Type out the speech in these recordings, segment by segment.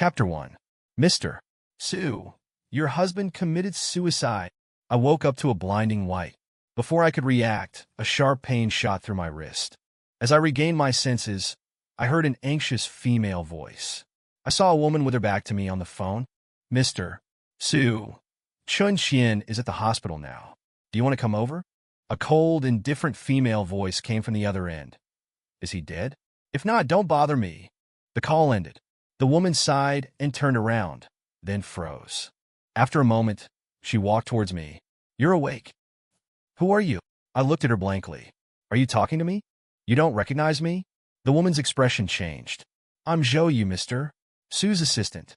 Chapter 1. Mr. Su, your husband committed suicide. I woke up to a blinding white. Before I could react, a sharp pain shot through my wrist. As I regained my senses, I heard an anxious female voice. I saw a woman with her back to me on the phone. Mr. Su, Chen Qian is at the hospital now. Do you want to come over? A cold, indifferent female voice came from the other end. Is he dead? If not, don't bother me. The call ended. The woman sighed and turned around, then froze. After a moment, she walked towards me. You're awake. Who are you? I looked at her blankly. Are you talking to me? You don't recognize me? The woman's expression changed. I'm Zhou Yu, Mr. Su's assistant.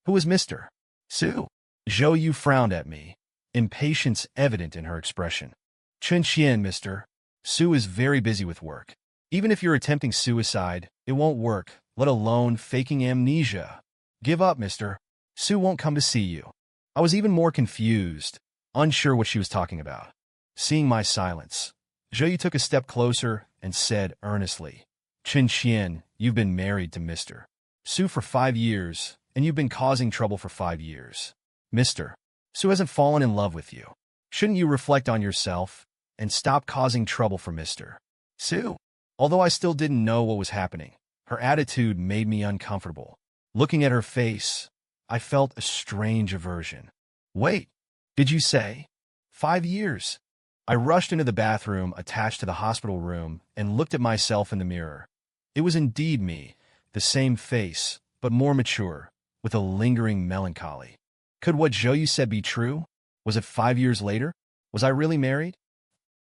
Who is Mr. Su? Zhou Yu frowned at me, impatience evident in her expression. Chen Qian, Mr. Su is very busy with work. Even if you're attempting suicide, it won't work, let alone faking amnesia. Give up, Mr. Su won't come to see you. I was even more confused, unsure what she was talking about. Seeing my silence, Zhou Yu took a step closer and said earnestly, Chen Qian, you've been married to Mr. Su for 5 years, and you've been causing trouble for 5 years. Mr. Su hasn't fallen in love with you. Shouldn't you reflect on yourself and stop causing trouble for Mr. Su? Although I still didn't know what was happening, her attitude made me uncomfortable. Looking at her face, I felt a strange aversion. Wait, did you say 5 years? I rushed into the bathroom attached to the hospital room and looked at myself in the mirror. It was indeed me, the same face, but more mature, with a lingering melancholy. Could what Zhou Yu said be true? Was it 5 years later? Was I really married?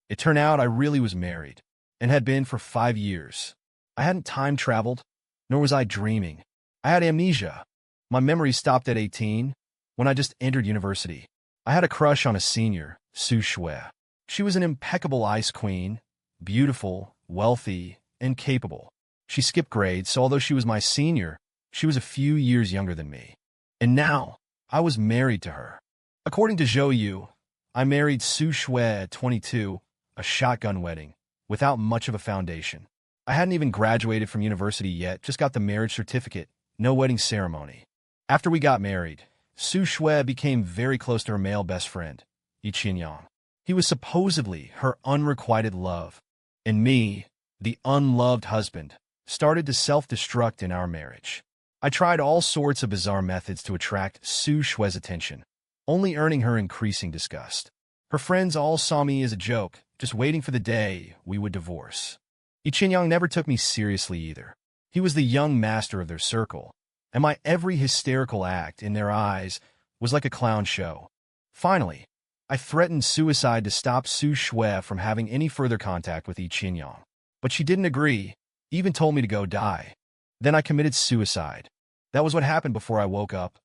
It turned out I really was married, and had been for 5 years. I hadn't time traveled, nor was I dreaming. I had amnesia. My memory stopped at 18, when I just entered university. I had a crush on a senior, Su Xue. She was an impeccable ice queen, beautiful, wealthy, and capable. She skipped grades, so although she was my senior, she was a few years younger than me. And now, I was married to her. According to Zhou Yu, I married Su Xue at 22, a shotgun wedding, without much of a foundation. I hadn't even graduated from university yet, just got the marriage certificate, no wedding ceremony. After we got married, Su Xue became very close to her male best friend, Yi Qianyang. He was supposedly her unrequited love, and me, the unloved husband, started to self-destruct in our marriage. I tried all sorts of bizarre methods to attract Su Xue's attention, only earning her increasing disgust. Her friends all saw me as a joke, just waiting for the day we would divorce. Yi Qianyang never took me seriously either. He was the young master of their circle, and my every hysterical act in their eyes was like a clown show. Finally, I threatened suicide to stop Su Xue from having any further contact with Yi Qianyang. But she didn't agree, even told me to go die. Then I committed suicide. That was what happened before I woke up.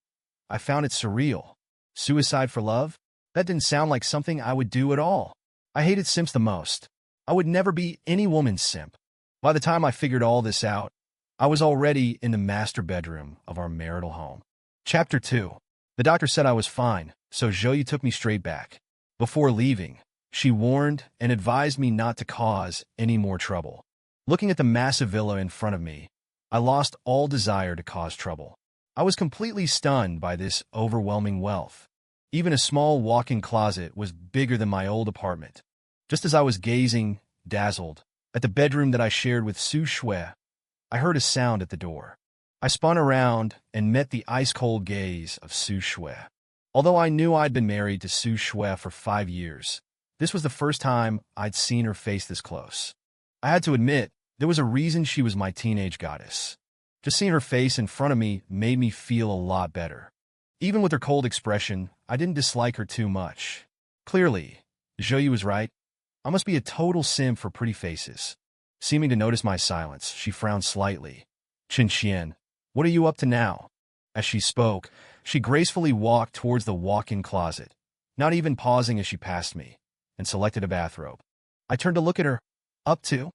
I found it surreal. Suicide for love? That didn't sound like something I would do at all. I hated simps the most. I would never be any woman's simp. By the time I figured all this out, I was already in the master bedroom of our marital home. Chapter 2. The doctor said I was fine, so Zhou Yu took me straight back. Before leaving, she warned and advised me not to cause any more trouble. Looking at the massive villa in front of me, I lost all desire to cause trouble. I was completely stunned by this overwhelming wealth. Even a small walk-in closet was bigger than my old apartment. Just as I was gazing, dazzled, at the bedroom that I shared with Su Xue, I heard a sound at the door. I spun around and met the ice-cold gaze of Su Xue. Although I knew I'd been married to Su Xue for 5 years, this was the first time I'd seen her face this close. I had to admit, there was a reason she was my teenage goddess. Just seeing her face in front of me made me feel a lot better. Even with her cold expression, I didn't dislike her too much. Clearly, Zhou Yu was right. I must be a total simp for pretty faces. Seeming to notice my silence, she frowned slightly. Chen Qian, what are you up to now? As she spoke, she gracefully walked towards the walk-in closet, not even pausing as she passed me, and selected a bathrobe. I turned to look at her. Up to?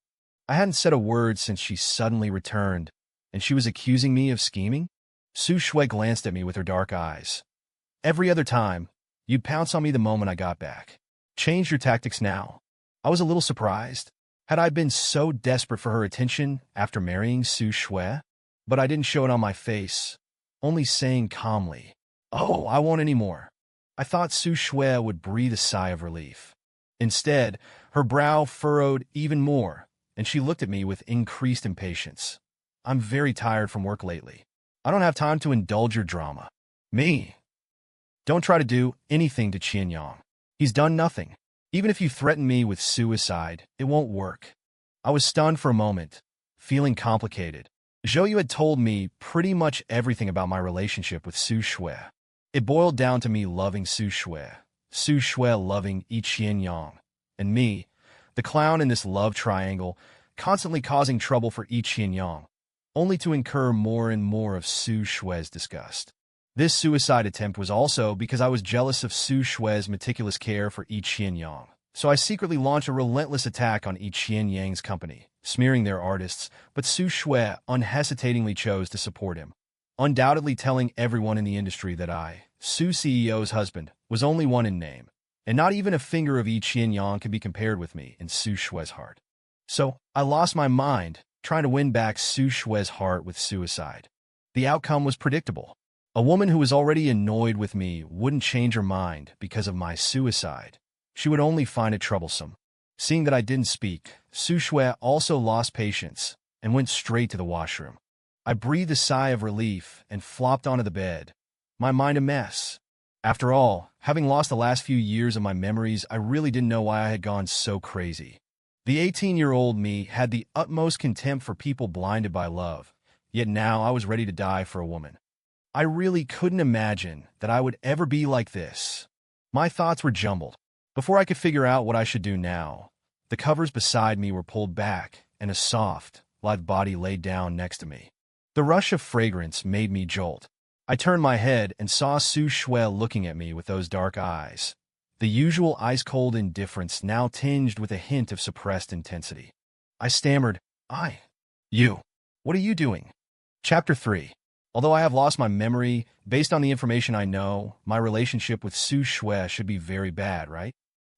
I hadn't said a word since she suddenly returned, and she was accusing me of scheming? Su Xue glanced at me with her dark eyes. Every other time, you'd pounce on me the moment I got back. Change your tactics now. I was a little surprised. Had I been so desperate for her attention after marrying Su Xue? But I didn't show it on my face. only saying calmly, "Oh, I won't anymore." I thought Su Xue would breathe a sigh of relief. Instead, her brow furrowed even more, and she looked at me with increased impatience. "I'm very tired from work lately. I don't have time to indulge your drama." "Me? Don't try to do anything to Qianyang. He's done nothing. Even if you threaten me with suicide, it won't work." I was stunned for a moment, feeling complicated. Zhou had told me pretty much everything about my relationship with Su Xue. It boiled down to me loving Su Xue loving Yi Qianyang, and me, the clown in this love triangle, constantly causing trouble for Yi Qianyang, only to incur more and more of Su Xue's disgust. This suicide attempt was also because I was jealous of Su Xue's meticulous care for Yi Qianyang, so I secretly launched a relentless attack on Yi Qianyang's company, smearing their artists, but Su Xue unhesitatingly chose to support him, undoubtedly telling everyone in the industry that I, Su CEO's husband, was only one in name, and not even a finger of Yi Qianyang could be compared with me in Su Xue's heart. So I lost my mind, trying to win back Su Xue's heart with suicide. The outcome was predictable. A woman who was already annoyed with me wouldn't change her mind because of my suicide. She would only find it troublesome. Seeing that I didn't speak, Su Xue also lost patience and went straight to the washroom. I breathed a sigh of relief and flopped onto the bed, my mind a mess. After all, having lost the last few years of my memories, I really didn't know why I had gone so crazy. The 18-year-old me had the utmost contempt for people blinded by love, yet now I was ready to die for a woman. I really couldn't imagine that I would ever be like this. My thoughts were jumbled. Before I could figure out what I should do now, the covers beside me were pulled back and a soft, live body laid down next to me. The rush of fragrance made me jolt. I turned my head and saw Su Xue looking at me with those dark eyes, the usual ice-cold indifference now tinged with a hint of suppressed intensity. I stammered, You. What are you doing?" Chapter 3. Although I have lost my memory, based on the information I know, my relationship with Su Xue should be very bad, right?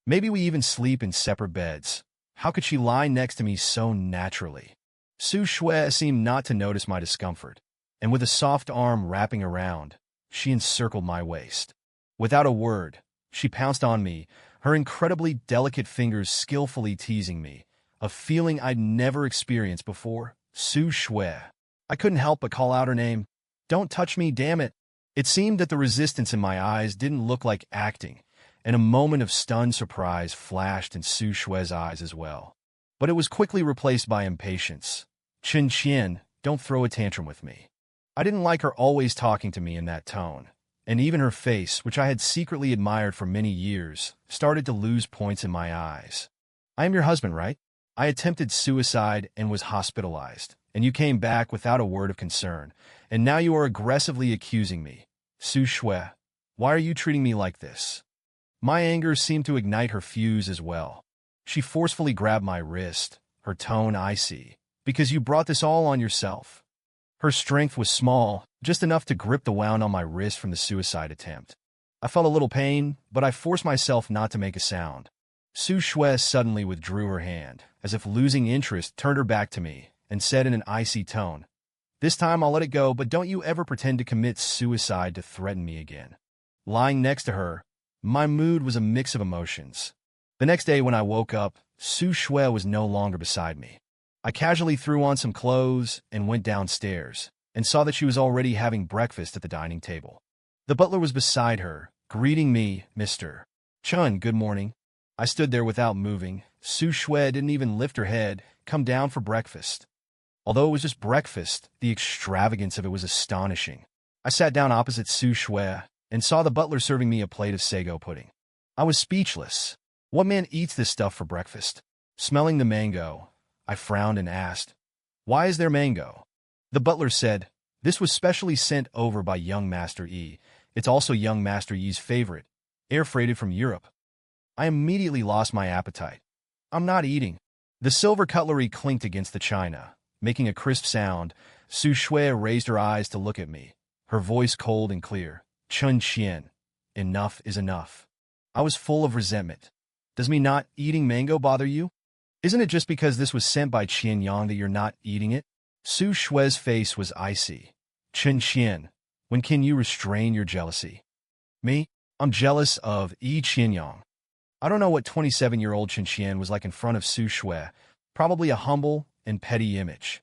Maybe we even sleep in separate beds. How could she lie next to me so naturally? Su Xue seemed not to notice my discomfort, and with a soft arm wrapping around, she encircled my waist. Without a word, she pounced on me, her incredibly delicate fingers skillfully teasing me, a feeling I'd never experienced before. Su Xue. I couldn't help but call out her name. "Don't touch me, damn it." It seemed that the resistance in my eyes didn't look like acting, and a moment of stunned surprise flashed in Su Xue's eyes as well. But it was quickly replaced by impatience. "Chen Qian, don't throw a tantrum with me." I didn't like her always talking to me in that tone, and even her face, which I had secretly admired for many years, started to lose points in my eyes. "I am your husband, right? I attempted suicide and was hospitalized, and you came back without a word of concern, and now you are aggressively accusing me. Su Xue, why are you treating me like this?" My anger seemed to ignite her fuse as well. She forcefully grabbed my wrist, her tone icy. "Because you brought this all on yourself." Her strength was small, just enough to grip the wound on my wrist from the suicide attempt. I felt a little pain, but I forced myself not to make a sound. Su Xue suddenly withdrew her hand, as if losing interest turned her back to me, and said in an icy tone, "This time I'll let it go, but don't you ever pretend to commit suicide to threaten me again." Lying next to her, my mood was a mix of emotions. The next day when I woke up, Su Xue was no longer beside me. I casually threw on some clothes and went downstairs, and saw that she was already having breakfast at the dining table. The butler was beside her, greeting me, "Mr. Chen, good morning." I stood there without moving. Su Xue didn't even lift her head. "Come down for breakfast." Although it was just breakfast, the extravagance of it was astonishing. I sat down opposite Su Xue and saw the butler serving me a plate of sago pudding. I was speechless. What man eats this stuff for breakfast? Smelling the mango, I frowned and asked, "Why is there mango?" The butler said, "This was specially sent over by young Master Yi. It's also young Master Yi's favorite, air-freighted from Europe." I immediately lost my appetite. "I'm not eating." The silver cutlery clinked against the china, making a crisp sound. Su Xue raised her eyes to look at me, her voice cold and clear. "Chen Qian, enough is enough." I was full of resentment. "Does me not eating mango bother you? Isn't it just because this was sent by Qianyang that you're not eating it?" Su Xue's face was icy. "Chen Qian, When can you restrain your jealousy? Me? I'm jealous of Yi Qianyang. I don't know what 27-year-old Chen Qian was like in front of Su Xue, probably a humble and petty image.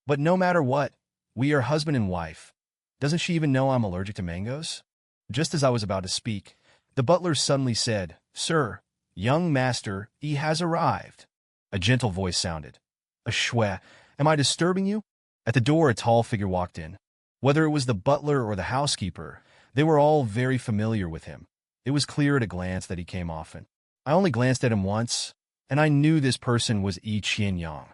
But no matter what, we are husband and wife. Doesn't she even know I'm allergic to mangoes? Just as I was about to speak, the butler suddenly said, "Sir, young master, he has arrived." A gentle voice sounded. "A Xue, am I disturbing you?" At the door, a tall figure walked in. Whether it was the butler or the housekeeper, they were all very familiar with him. It was clear at a glance that he came often. I only glanced at him once, and I knew this person was Yi Qianyang.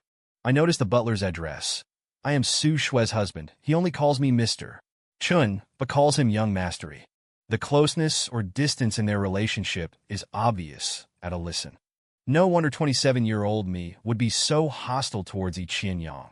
I noticed the butler's address. "I am Su Xue's husband. He only calls me Mr. Chen, but calls him young mastery." The closeness or distance in their relationship is obvious at a listen. No wonder 27-year-old me would be so hostile towards Yi Qianyang.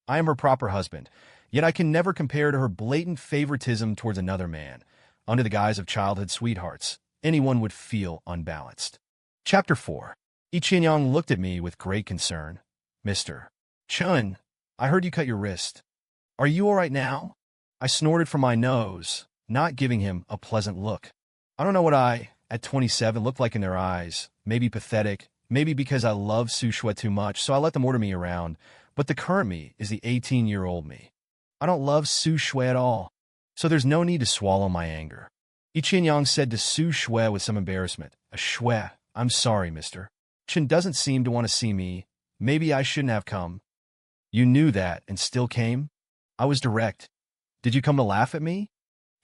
I am her proper husband, yet I can never compare to her blatant favoritism towards another man. Under the guise of childhood sweethearts, anyone would feel unbalanced. Chapter 4. Yi Qianyang looked at me with great concern. "Mr. Chen, I heard you cut your wrist. Are you all right now?" I snorted from my nose, not giving him a pleasant look. I don't know what I, at 27, looked like in their eyes. Maybe pathetic, maybe because I love Su Xue too much, so I let them order me around. But the current me is the 18-year-old me. I don't love Su Xue at all, so there's no need to swallow my anger. Yi Qianyang said to Su Xue with some embarrassment, "A Xue, I'm sorry, mister. Chen doesn't seem to want to see me. Maybe I shouldn't have come." "You knew that and still came?" I was direct. "Did you come to laugh at me?"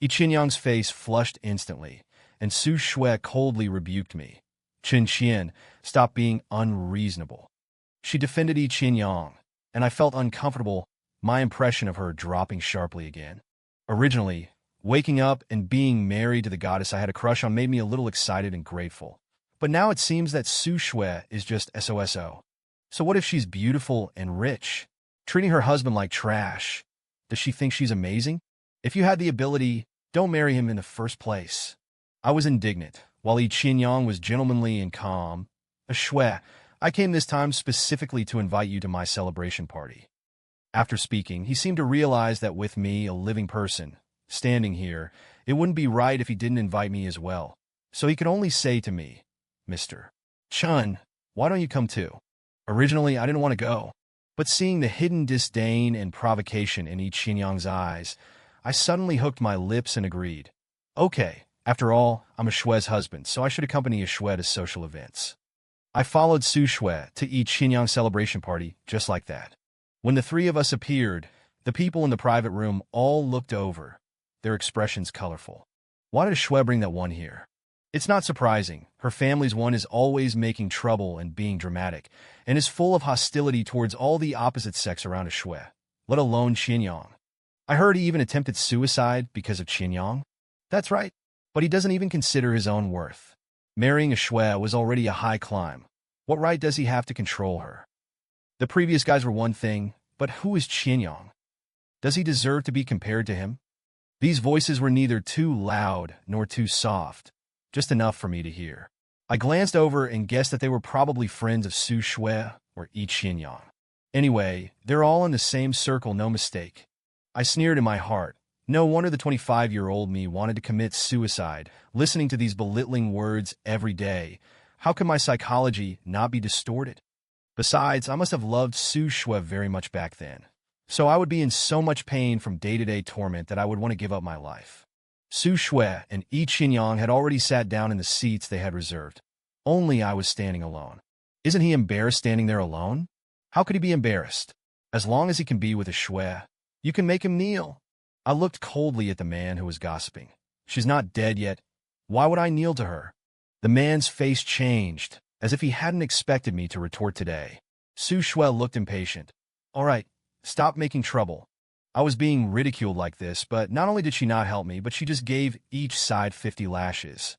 Yi Qianyang's face flushed instantly, and Su Xue coldly rebuked me. "Chen Qian, stop being unreasonable." She defended Yi Qianyang, and I felt uncomfortable, my impression of her dropping sharply again. Originally, waking up and being married to the goddess I had a crush on made me a little excited and grateful. But now it seems that Su Xue is just SOSO. So what if she's beautiful and rich, treating her husband like trash? Does she think she's amazing? If you had the ability, don't marry him in the first place. I was indignant, while Yi Qianyang was gentlemanly and calm. "A Xue, I came this time specifically to invite you to my celebration party." After speaking, he seemed to realize that with me, a living person, standing here, it wouldn't be right if he didn't invite me as well. So he could only say to me, "Mr. Chen, why don't you come too?" Originally, I didn't want to go, but seeing the hidden disdain and provocation in Yi Qianyang's eyes, I suddenly hooked my lips and agreed. Okay, after all, I'm a Xue's husband, so I should accompany a Xue to social events. I followed Su Xue to Yi Qianyang's celebration party just like that. When the three of us appeared, the people in the private room all looked over, their expressions colorful. Why did Xue bring that one here? It's not surprising. Her family's one is always making trouble and being dramatic, and is full of hostility towards all the opposite sex around a Xue, let alone Qianyang. I heard he even attempted suicide because of Qianyang. That's right, but he doesn't even consider his own worth. Marrying a Xue was already a high climb. What right does he have to control her? The previous guys were one thing, but who is Qianyang? Does he deserve to be compared to him? These voices were neither too loud nor too soft, just enough for me to hear. I glanced over and guessed that they were probably friends of Su Xue or Yi Qianyang. Anyway, they're all in the same circle, no mistake. I sneered in my heart. No wonder the 25-year-old me wanted to commit suicide, listening to these belittling words every day. How could my psychology not be distorted? Besides, I must have loved Su Xue very much back then, so I would be in so much pain from day-to-day torment that I would want to give up my life. Su Xue and Yi Qianyang had already sat down in the seats they had reserved. Only I was standing alone. Isn't he embarrassed standing there alone? How could he be embarrassed? As long as he can be with a Xue, you can make him kneel. I looked coldly at the man who was gossiping. She's not dead yet. Why would I kneel to her? The man's face changed, as if he hadn't expected me to retort today. Su Xue looked impatient. All right, stop making trouble. I was being ridiculed like this, but not only did she not help me, but she just gave each side 50 lashes.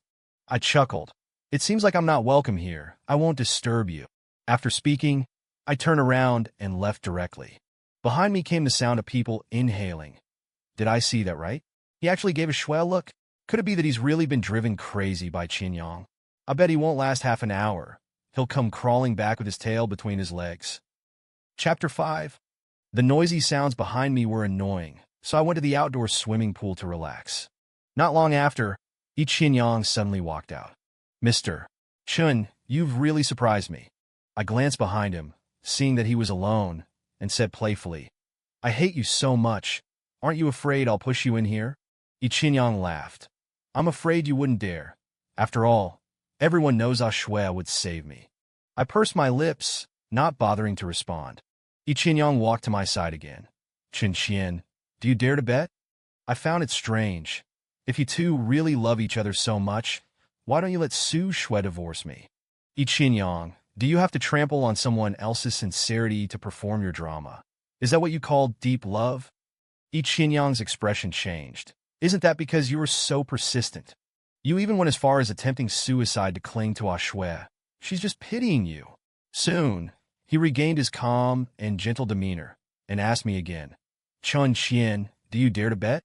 I chuckled. It seems like I'm not welcome here. I won't disturb you. After speaking, I turned around and left directly. Behind me came the sound of people inhaling. Did I see that right? He actually gave a Xue a look? Could it be that he's really been driven crazy by Qianyang? I bet he won't last half an hour. He'll come crawling back with his tail between his legs. Chapter 5. The noisy sounds behind me were annoying, so I went to the outdoor swimming pool to relax. Not long after, Yi Qianyang suddenly walked out. Mr. Chen, you've really surprised me. I glanced behind him, seeing that he was alone, and said playfully, I hate you so much. Aren't you afraid I'll push you in here? Yi Qianyang laughed. I'm afraid you wouldn't dare. After all, everyone knows Su Xue would save me. I pursed my lips, not bothering to respond. Yi Qianyang walked to my side again. Chen Qian, do you dare to bet? I found it strange. If you two really love each other so much, why don't you let Su Xue divorce me? Yi Qianyang, do you have to trample on someone else's sincerity to perform your drama? Is that what you call deep love? Yi Qianyang's expression changed. Isn't that because you were so persistent? You even went as far as attempting suicide to cling to Su Xue. She's just pitying you. Soon, he regained his calm and gentle demeanor and asked me again, Chen Qian, do you dare to bet?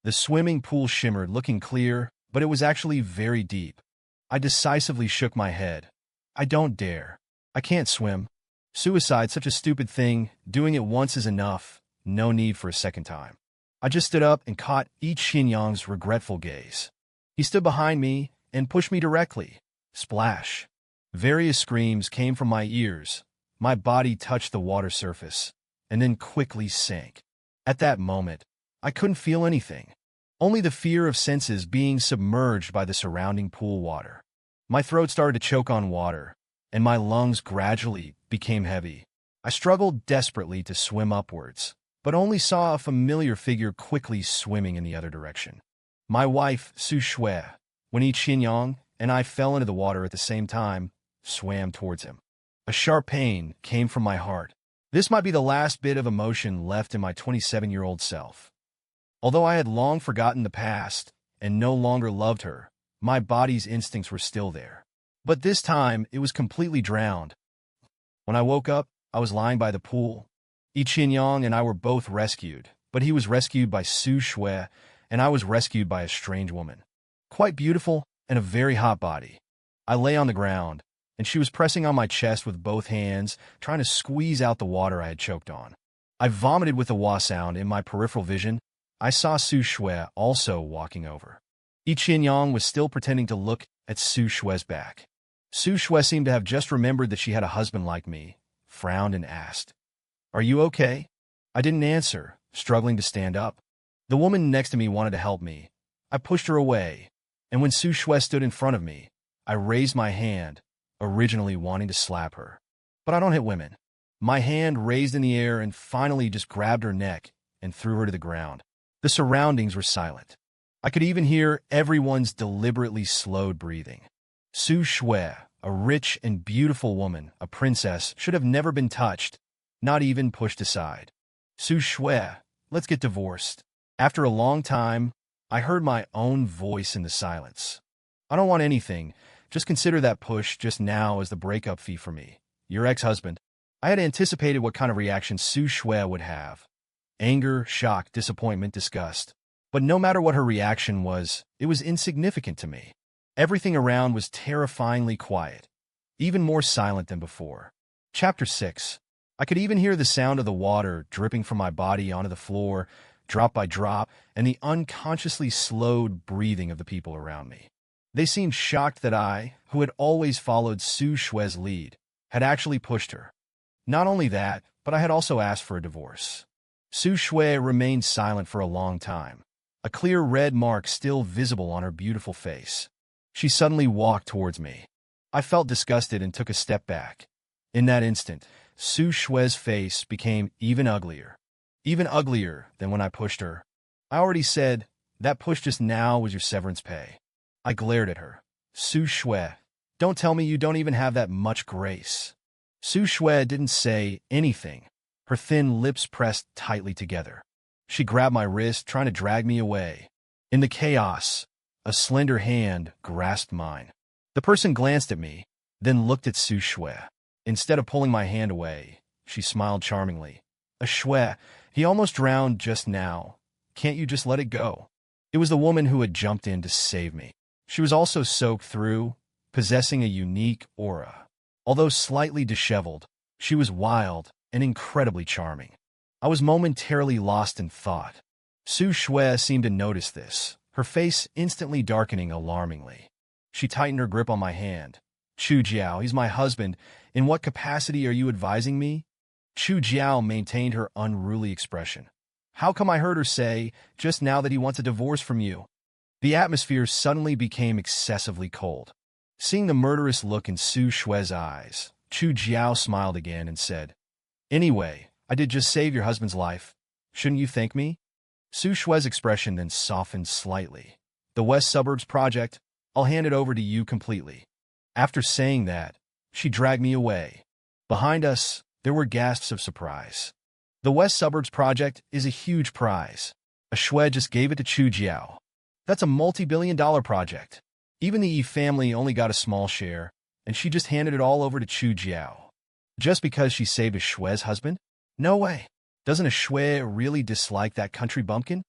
The swimming pool shimmered, looking clear, but it was actually very deep. I decisively shook my head. I don't dare. I can't swim. Suicide's such a stupid thing. Doing it once is enough. No need for a second time. I just stood up and caught Yi Qianyang's regretful gaze. He stood behind me and pushed me directly. Splash. Various screams came from my ears. My body touched the water surface, and then quickly sank. At that moment, I couldn't feel anything. Only the fear of senses being submerged by the surrounding pool water. My throat started to choke on water, and my lungs gradually became heavy. I struggled desperately to swim upwards, but only saw a familiar figure quickly swimming in the other direction. My wife, Su Xue, when Yi Qianyang and I fell into the water at the same time, swam towards him. A sharp pain came from my heart. This might be the last bit of emotion left in my 27-year-old self. Although I had long forgotten the past and no longer loved her, my body's instincts were still there. But this time, it was completely drowned. When I woke up, I was lying by the pool. Yi Qianyang and I were both rescued, but he was rescued by Su Xue, and I was rescued by a strange woman. Quite beautiful and a very hot body. I lay on the ground, and she was pressing on my chest with both hands, trying to squeeze out the water I had choked on. I vomited with the wah sound in my peripheral vision. I saw Su Xue also walking over. Yi Qianyang was still pretending to look at Su Xue's back. Su Xue seemed to have just remembered that she had a husband like me, frowned and asked, Are you okay? I didn't answer, struggling to stand up. The woman next to me wanted to help me. I pushed her away, and when Su Xue stood in front of me, I raised my hand, originally wanting to slap her. But I don't hit women. My hand raised in the air and finally just grabbed her neck and threw her to the ground. The surroundings were silent. I could even hear everyone's deliberately slowed breathing. Su Xue, a rich and beautiful woman, a princess, should have never been touched, not even pushed aside. Su Xue, let's get divorced. After a long time, I heard my own voice in the silence. I don't want anything. Just consider that push just now as the breakup fee for me, your ex-husband. I had anticipated what kind of reaction Su Xue would have. Anger, shock, disappointment, disgust. But no matter what her reaction was, it was insignificant to me. Everything around was terrifyingly quiet, even more silent than before. Chapter 6. I could even hear the sound of the water dripping from my body onto the floor, drop by drop, and the unconsciously slowed breathing of the people around me. They seemed shocked that I, who had always followed Su Xue's lead, had actually pushed her. Not only that, but I had also asked for a divorce. Su Xue remained silent for a long time, a clear red mark still visible on her beautiful face. She suddenly walked towards me. I felt disgusted and took a step back. In that instant, Su Xue's face became even uglier than when I pushed her. I already said, that push just now was your severance pay. I glared at her. Su Xue, don't tell me you don't even have that much grace. Su Xue didn't say anything. Her thin lips pressed tightly together. She grabbed my wrist, trying to drag me away. In the chaos, a slender hand grasped mine. The person glanced at me, then looked at Su Xue. Instead of pulling my hand away, she smiled charmingly. Xue, he almost drowned just now. Can't you just let it go? It was the woman who had jumped in to save me. She was also soaked through, possessing a unique aura. Although slightly disheveled, she was wild and incredibly charming. I was momentarily lost in thought. Su Xue seemed to notice this, her face instantly darkening alarmingly. She tightened her grip on my hand. Chu Jiao, he's my husband. In what capacity are you advising me? Chu Jiao maintained her unruly expression. How come I heard her say, just now, that he wants a divorce from you? The atmosphere suddenly became excessively cold. Seeing the murderous look in Su Xue's eyes, Chu Jiao smiled again and said, Anyway, I did just save your husband's life. Shouldn't you thank me? Su Xue's expression then softened slightly. The West Suburbs project, I'll hand it over to you completely. After saying that, she dragged me away. Behind us, there were gasps of surprise. The West Suburbs project is a huge prize. A Xue just gave it to Chu Jiao. That's a multi-billion-dollar project. Even the Yi family only got a small share, and she just handed it all over to Chu Jiao. Just because she saved a Xue's husband? No way. Doesn't a Xue really dislike that country bumpkin?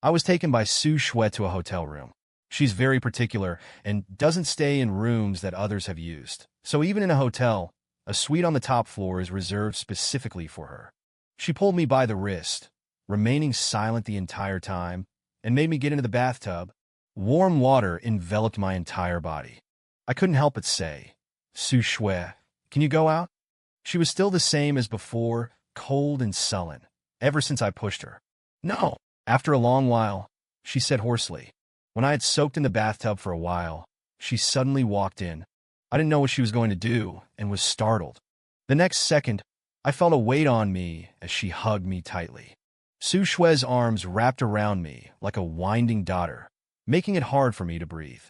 I was taken by Su Xue to a hotel room. She's very particular and doesn't stay in rooms that others have used. So even in a hotel, a suite on the top floor is reserved specifically for her. She pulled me by the wrist, remaining silent the entire time, and made me get into the bathtub. Warm water enveloped my entire body. I couldn't help but say, Su Xue, can you go out? She was still the same as before, cold and sullen, ever since I pushed her. No. After a long while, she said hoarsely. When I had soaked in the bathtub for a while, she suddenly walked in. I didn't know what she was going to do and was startled. The next second, I felt a weight on me as she hugged me tightly. Su Xue's arms wrapped around me like a winding daughter, making it hard for me to breathe.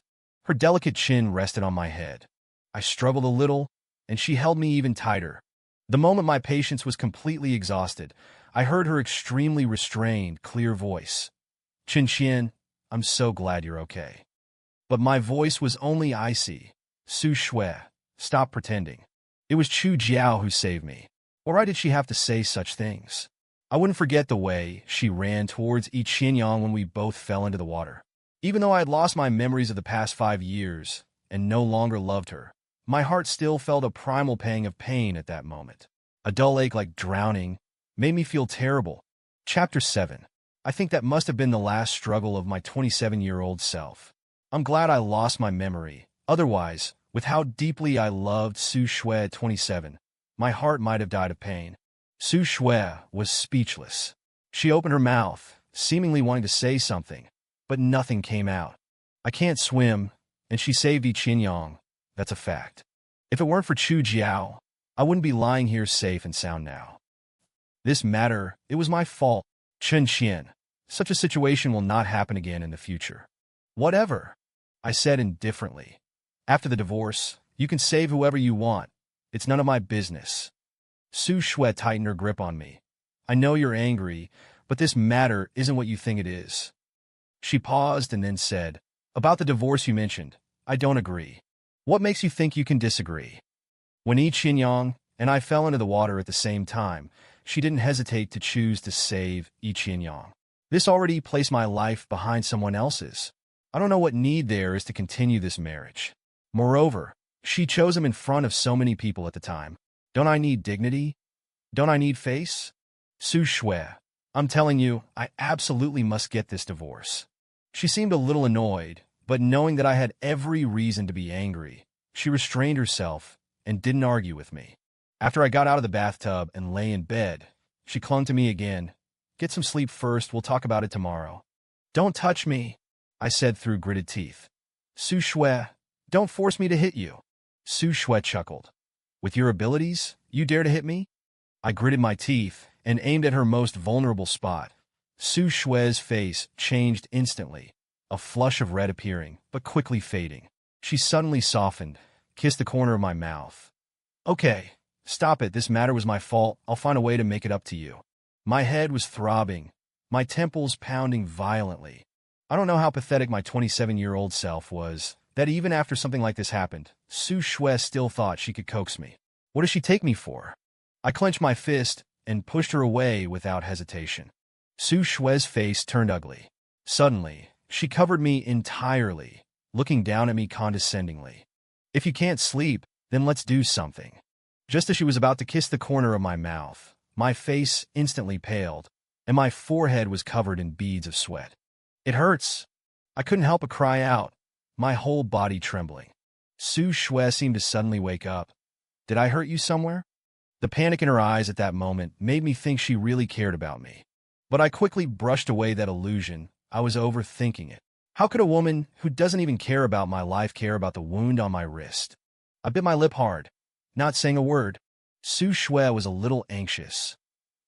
Her delicate chin rested on my head. I struggled a little, and she held me even tighter. The moment my patience was completely exhausted, I heard her extremely restrained, clear voice. Chen Qian, I'm so glad you're okay. But my voice was only icy. Su Xue, stop pretending. It was Chu Jiao who saved me. Or why did she have to say such things? I wouldn't forget the way she ran towards Yi Qianyang when we both fell into the water. Even though I had lost my memories of the past 5 years and no longer loved her, my heart still felt a primal pang of pain at that moment. A dull ache like drowning made me feel terrible. Chapter 7. I think that must have been the last struggle of my 27-year-old self. I'm glad I lost my memory. Otherwise, with how deeply I loved Su Xue at 27, my heart might have died of pain. Su Xue was speechless. She opened her mouth, seemingly wanting to say something, but nothing came out. I can't swim, and she saved Yi Qianyang. That's a fact. If it weren't for Chu Jiao, I wouldn't be lying here safe and sound now. This matter, it was my fault. Chen Qian, such a situation will not happen again in the future. Whatever, I said indifferently. After the divorce, you can save whoever you want. It's none of my business. Su Xue tightened her grip on me. I know you're angry, but this matter isn't what you think it is. She paused and then said, About the divorce you mentioned, I don't agree. What makes you think you can disagree? When Yi Qianyang and I fell into the water at the same time, she didn't hesitate to choose to save Yi Qianyang. This already placed my life behind someone else's. I don't know what need there is to continue this marriage. Moreover, she chose him in front of so many people at the time. Don't I need dignity? Don't I need face? Su Xue, I'm telling you, I absolutely must get this divorce. She seemed a little annoyed, but knowing that I had every reason to be angry, she restrained herself and didn't argue with me. After I got out of the bathtub and lay in bed, she clung to me again. Get some sleep first, we'll talk about it tomorrow. Don't touch me, I said through gritted teeth. Su Xue, don't force me to hit you. Su Xue chuckled. With your abilities, you dare to hit me? I gritted my teeth and aimed at her most vulnerable spot. Su Xue's face changed instantly, a flush of red appearing, but quickly fading. She suddenly softened, kissed the corner of my mouth. Okay, stop it, this matter was my fault, I'll find a way to make it up to you. My head was throbbing, my temples pounding violently. I don't know how pathetic my 27-year-old self was, that even after something like this happened, Su Xue still thought she could coax me. What does she take me for? I clenched my fist and pushed her away without hesitation. Su Xue's face turned ugly. Suddenly, she covered me entirely, looking down at me condescendingly. If you can't sleep, then let's do something. Just as she was about to kiss the corner of my mouth, my face instantly paled, and my forehead was covered in beads of sweat. "It hurts." I couldn't help but cry out, my whole body trembling. Su Xue seemed to suddenly wake up. "Did I hurt you somewhere?" The panic in her eyes at that moment made me think she really cared about me. But I quickly brushed away that illusion. I was overthinking it. How could a woman who doesn't even care about my life care about the wound on my wrist? I bit my lip hard, not saying a word. Su Xue was a little anxious.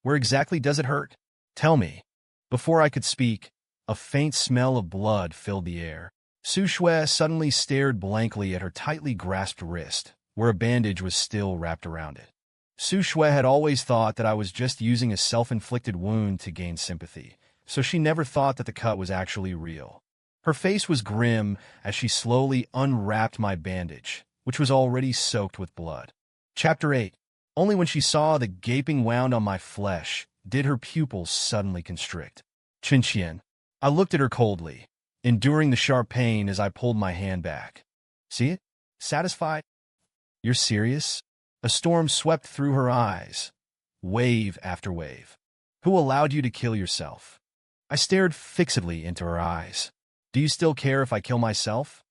"Where exactly does it hurt? Tell me." Before I could speak, a faint smell of blood filled the air. Su Xue suddenly stared blankly at her tightly grasped wrist, where a bandage was still wrapped around it. Su Xue had always thought that I was just using a self-inflicted wound to gain sympathy, so she never thought that the cut was actually real. Her face was grim as she slowly unwrapped my bandage, which was already soaked with blood. Chapter 8. Only when she saw the gaping wound on my flesh did her pupils suddenly constrict. Chen Qian. I looked at her coldly, enduring the sharp pain as I pulled my hand back. "See it? Satisfied?" "You're serious?" A storm swept through her eyes, wave after wave. "Who allowed you to kill yourself?" I stared fixedly into her eyes. "Do you still care if I kill myself?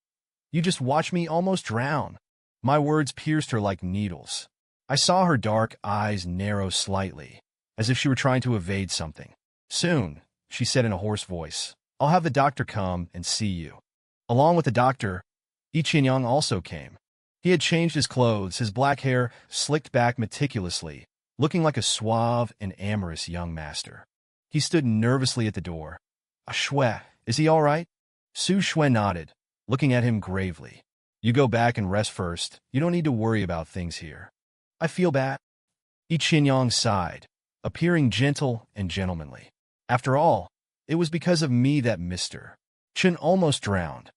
You just watched me almost drown." My words pierced her like needles. I saw her dark eyes narrow slightly, as if she were trying to evade something. "Soon," she said in a hoarse voice, "I'll have the doctor come and see you." Along with the doctor, Yi Qianyang also came. He had changed his clothes, his black hair slicked back meticulously, looking like a suave and amorous young master. He stood nervously at the door. "Xue, is he all right?" Su Xue nodded, looking at him gravely. "You go back and rest first. You don't need to worry about things here." "I feel bad." Yi Qianyang sighed, appearing gentle and gentlemanly. "After all, it was because of me that Mr. Chen almost drowned."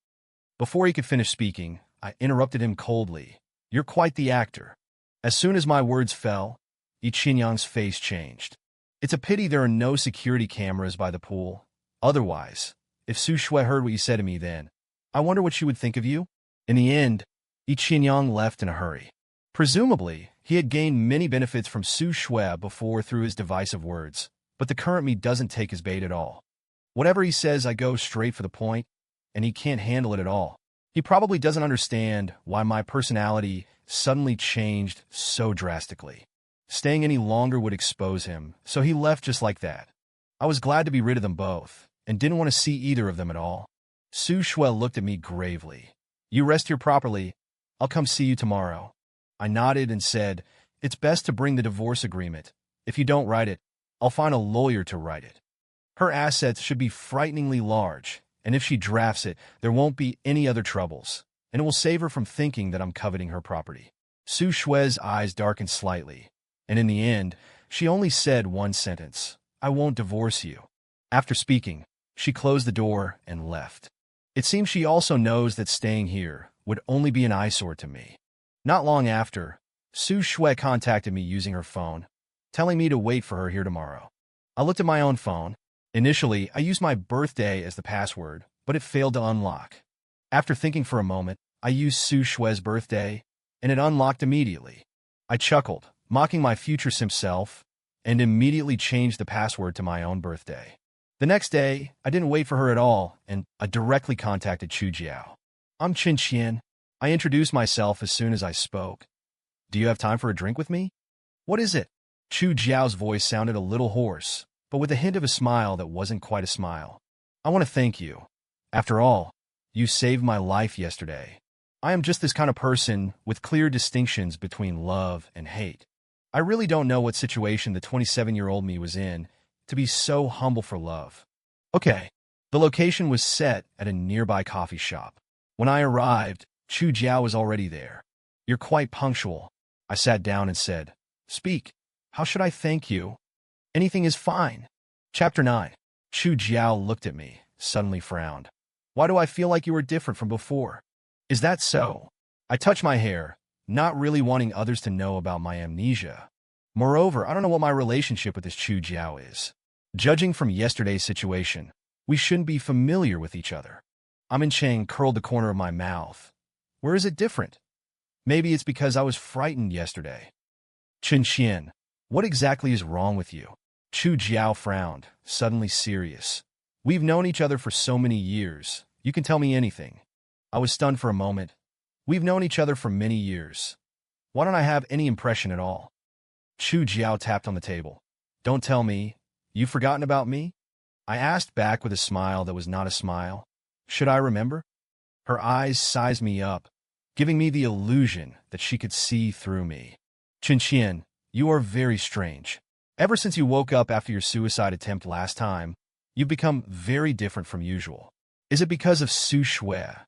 Before he could finish speaking, I interrupted him coldly. "You're quite the actor." As soon as my words fell, Yi Qianyang's face changed. "It's a pity there are no security cameras by the pool. Otherwise, if Su Xue heard what you said to me then, I wonder what she would think of you." In the end, Yi Qianyang left in a hurry. Presumably, he had gained many benefits from Su Xue before through his divisive words, but the current me doesn't take his bait at all. Whatever he says, I go straight for the point, and he can't handle it at all. He probably doesn't understand why my personality suddenly changed so drastically. Staying any longer would expose him, so he left just like that. I was glad to be rid of them both, and didn't want to see either of them at all. Su Xue looked at me gravely. "You rest here properly. I'll come see you tomorrow." I nodded and said, "It's best to bring the divorce agreement. If you don't write it, I'll find a lawyer to write it." Her assets should be frighteningly large, and if she drafts it, there won't be any other troubles, and it will save her from thinking that I'm coveting her property. Su Xue's eyes darkened slightly, and in the end, she only said one sentence: "I won't divorce you." After speaking, she closed the door and left. It seems she also knows that staying here would only be an eyesore to me. Not long after, Su Xue contacted me using her phone, telling me to wait for her here tomorrow. I looked at my own phone. Initially, I used my birthday as the password, but it failed to unlock. After thinking for a moment, I used Su Xue's birthday, and it unlocked immediately. I chuckled, mocking my future simp self, and immediately changed the password to my own birthday. The next day, I didn't wait for her at all, and I directly contacted Chu Jiao. "I'm Chen Qian." I introduced myself as soon as I spoke. "Do you have time for a drink with me?" "What is it?" Chu Jiao's voice sounded a little hoarse, but with a hint of a smile that wasn't quite a smile. "I want to thank you. After all, you saved my life yesterday. I am just this kind of person with clear distinctions between love and hate. I really don't know what situation the 27-year-old me was in to be so humble for love." Okay. The location was set at a nearby coffee shop. When I arrived, Chu Jiao was already there. "You're quite punctual." I sat down and said, "Speak. How should I thank you?" "Anything is fine." Chapter 9. Chu Jiao looked at me, suddenly frowned. "Why do I feel like you are different from before?" "Is that so?" I touched my hair, not really wanting others to know about my amnesia. Moreover, I don't know what my relationship with this Chu Jiao is. Judging from yesterday's situation, we shouldn't be familiar with each other. Amin Cheng curled the corner of my mouth. "Where is it different?" "Maybe it's because I was frightened yesterday." "Chen Qian, what exactly is wrong with you?" Chu Jiao frowned, suddenly serious. We've known each other for so many years. You can tell me anything. I was stunned for a moment. We've known each other for many years. Why don't I have any impression at all? Chu Jiao tapped on the table. Don't tell me. You've forgotten about me? I asked back with a smile that was not a smile. Should I remember? Her eyes sized me up, giving me the illusion that she could see through me. Chen Qian, you are very strange. Ever since you woke up after your suicide attempt last time, you've become very different from usual. Is it because of Su Xue?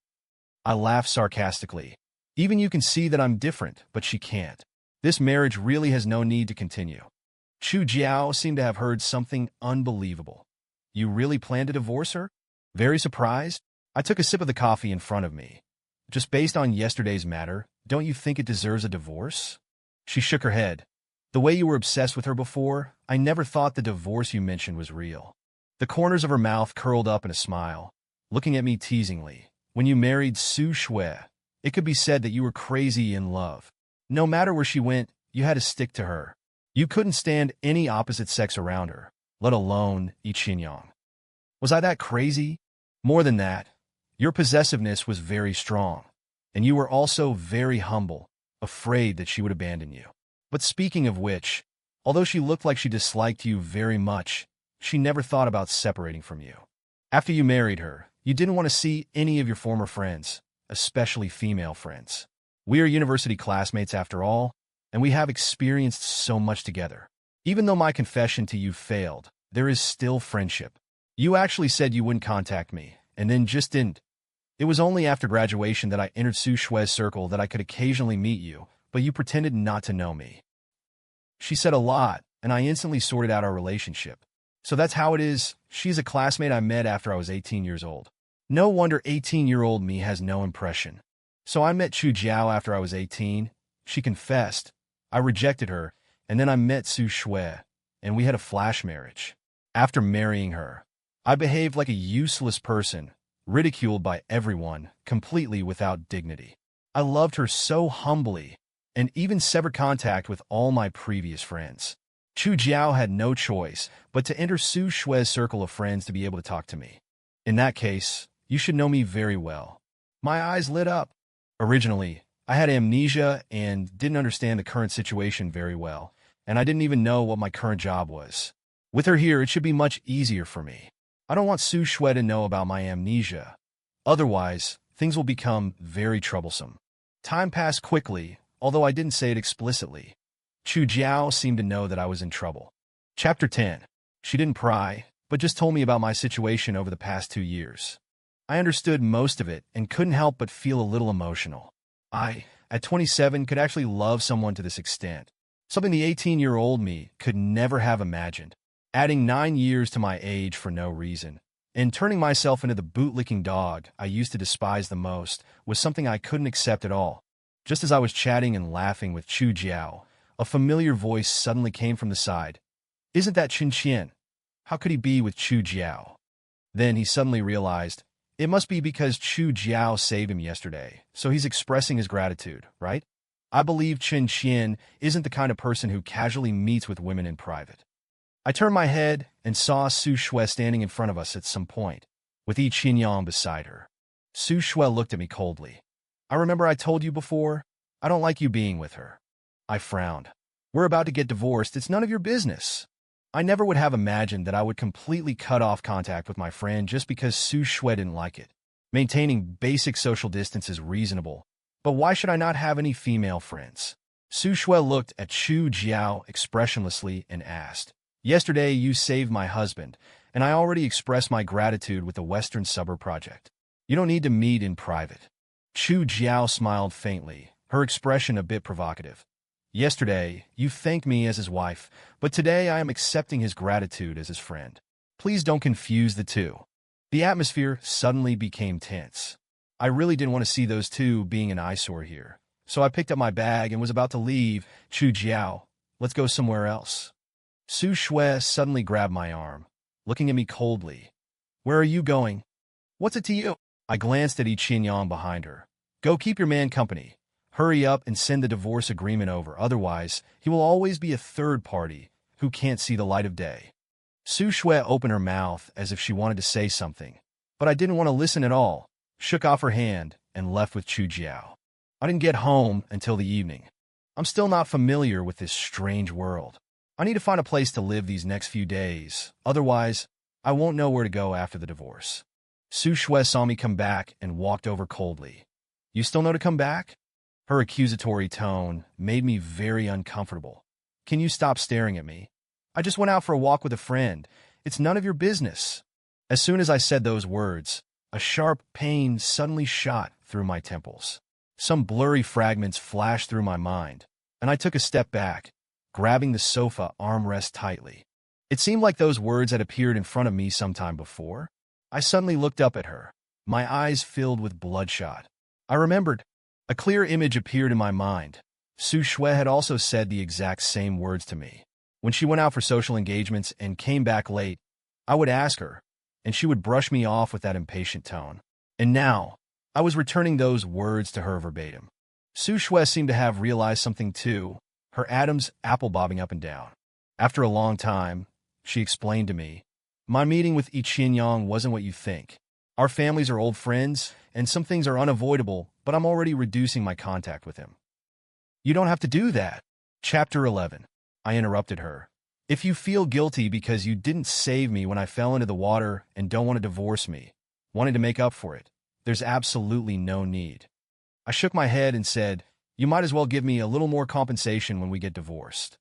I laughed sarcastically. Even you can see that I'm different, but she can't. This marriage really has no need to continue. Chu Jiao seemed to have heard something unbelievable. You really plan to divorce her? Very surprised, I took a sip of the coffee in front of me. Just based on yesterday's matter, don't you think it deserves a divorce? She shook her head. The way you were obsessed with her before, I never thought the divorce you mentioned was real. The corners of her mouth curled up in a smile, looking at me teasingly. When you married Su Xue, it could be said that you were crazy in love. No matter where she went, you had to stick to her. You couldn't stand any opposite sex around her, let alone Yi Qianyang. Was I that crazy? More than that, your possessiveness was very strong, and you were also very humble, afraid that she would abandon you. But speaking of which, although she looked like she disliked you very much, she never thought about separating from you. After you married her, you didn't want to see any of your former friends, especially female friends. We are university classmates after all, and we have experienced so much together. Even though my confession to you failed, there is still friendship. You actually said you wouldn't contact me, and then just didn't. It was only after graduation that I entered Su Xue's circle that I could occasionally meet you, but you pretended not to know me. She said a lot, and I instantly sorted out our relationship. So that's how it is. She's a classmate I met after I was 18 years old. No wonder 18-year-old me has no impression. So I met Chu Jiao after I was 18. She confessed. I rejected her, and then I met Su Xue, and we had a flash marriage. After marrying her, I behaved like a useless person, ridiculed by everyone, completely without dignity. I loved her so humbly, and even severed contact with all my previous friends. Chu Jiao had no choice but to enter Su Xue's circle of friends to be able to talk to me. In that case, you should know me very well. My eyes lit up. Originally, I had amnesia and didn't understand the current situation very well, and I didn't even know what my current job was. With her here, it should be much easier for me. I don't want Su Xue to know about my amnesia. Otherwise, things will become very troublesome. Time passed quickly, although I didn't say it explicitly. Chu Jiao seemed to know that I was in trouble. Chapter 10. She didn't pry, but just told me about my situation over the past 2 years. I understood most of it and couldn't help but feel a little emotional. I, at 27, could actually love someone to this extent. Something the 18-year-old me could never have imagined. Adding 9 years to my age for no reason, and turning myself into the bootlicking dog I used to despise the most was something I couldn't accept at all. Just as I was chatting and laughing with Chu Jiao, a familiar voice suddenly came from the side. Isn't that Chen Qian? How could he be with Chu Jiao? Then he suddenly realized, it must be because Chu Jiao saved him yesterday, so he's expressing his gratitude, right? I believe Chen Qian isn't the kind of person who casually meets with women in private. I turned my head and saw Su Xue standing in front of us at some point, with Yi Qianyang beside her. Su Xue looked at me coldly. I remember I told you before, I don't like you being with her. I frowned. We're about to get divorced, it's none of your business. I never would have imagined that I would completely cut off contact with my friend just because Su Xue didn't like it. Maintaining basic social distance is reasonable, but why should I not have any female friends? Su Xue looked at Chu Jiao expressionlessly and asked, Yesterday you saved my husband, and I already expressed my gratitude with the Western Suburb Project. You don't need to meet in private. Chu Jiao smiled faintly, her expression a bit provocative. Yesterday, you thanked me as his wife, but today I am accepting his gratitude as his friend. Please don't confuse the two. The atmosphere suddenly became tense. I really didn't want to see those two being an eyesore here, so I picked up my bag and was about to leave. Chu Jiao, let's go somewhere else. Su Xue suddenly grabbed my arm, looking at me coldly. Where are you going? What's it to you? I glanced at Yi Qianyang behind her. Go keep your man company. Hurry up and send the divorce agreement over, otherwise he will always be a third party who can't see the light of day. Su Xue opened her mouth as if she wanted to say something, but I didn't want to listen at all, shook off her hand, and left with Chu Jiao. I didn't get home until the evening. I'm still not familiar with this strange world. I need to find a place to live these next few days, otherwise, I won't know where to go after the divorce. Su Xue saw me come back and walked over coldly. You still know to come back? Her accusatory tone made me very uncomfortable. Can you stop staring at me? I just went out for a walk with a friend. It's none of your business. As soon as I said those words, a sharp pain suddenly shot through my temples. Some blurry fragments flashed through my mind, and I took a step back, grabbing the sofa armrest tightly. It seemed like those words had appeared in front of me sometime before. I suddenly looked up at her, my eyes filled with bloodshot. I remembered. A clear image appeared in my mind. Su Xue had also said the exact same words to me. When she went out for social engagements and came back late, I would ask her, and she would brush me off with that impatient tone. And now, I was returning those words to her verbatim. Su Xue seemed to have realized something too, her atoms apple-bobbing up and down. After a long time, she explained to me, my meeting with Yi Qianyang wasn't what you think. Our families are old friends, and some things are unavoidable, but I'm already reducing my contact with him. You don't have to do that. Chapter 11. I interrupted her. If you feel guilty because you didn't save me when I fell into the water and don't want to divorce me, wanting to make up for it, there's absolutely no need. I shook my head and said, you might as well give me a little more compensation when we get divorced.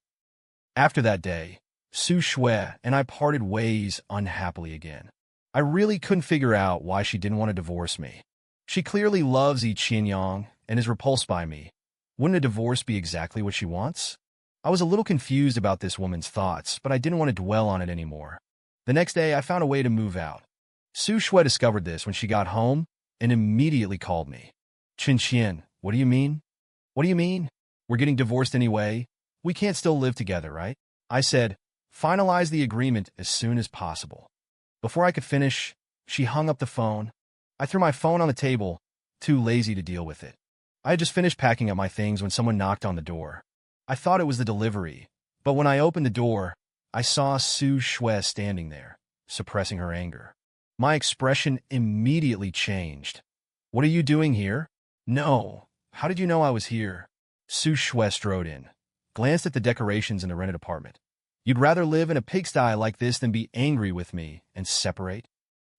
After that day, Su Xue and I parted ways unhappily again. I really couldn't figure out why she didn't want to divorce me. She clearly loves Yi Qianyang and is repulsed by me. Wouldn't a divorce be exactly what she wants? I was a little confused about this woman's thoughts, but I didn't want to dwell on it anymore. The next day, I found a way to move out. Su Xue discovered this when she got home and immediately called me. Chen Qian, what do you mean? What do you mean? We're getting divorced anyway. We can't still live together, right? I said, finalize the agreement as soon as possible. Before I could finish, she hung up the phone. I threw my phone on the table, too lazy to deal with it. I had just finished packing up my things when someone knocked on the door. I thought it was the delivery, but when I opened the door, I saw Su Xue standing there, suppressing her anger. My expression immediately changed. What are you doing here? No. How did you know I was here? Su Xue strode in, glanced at the decorations in the rented apartment. You'd rather live in a pigsty like this than be angry with me and separate?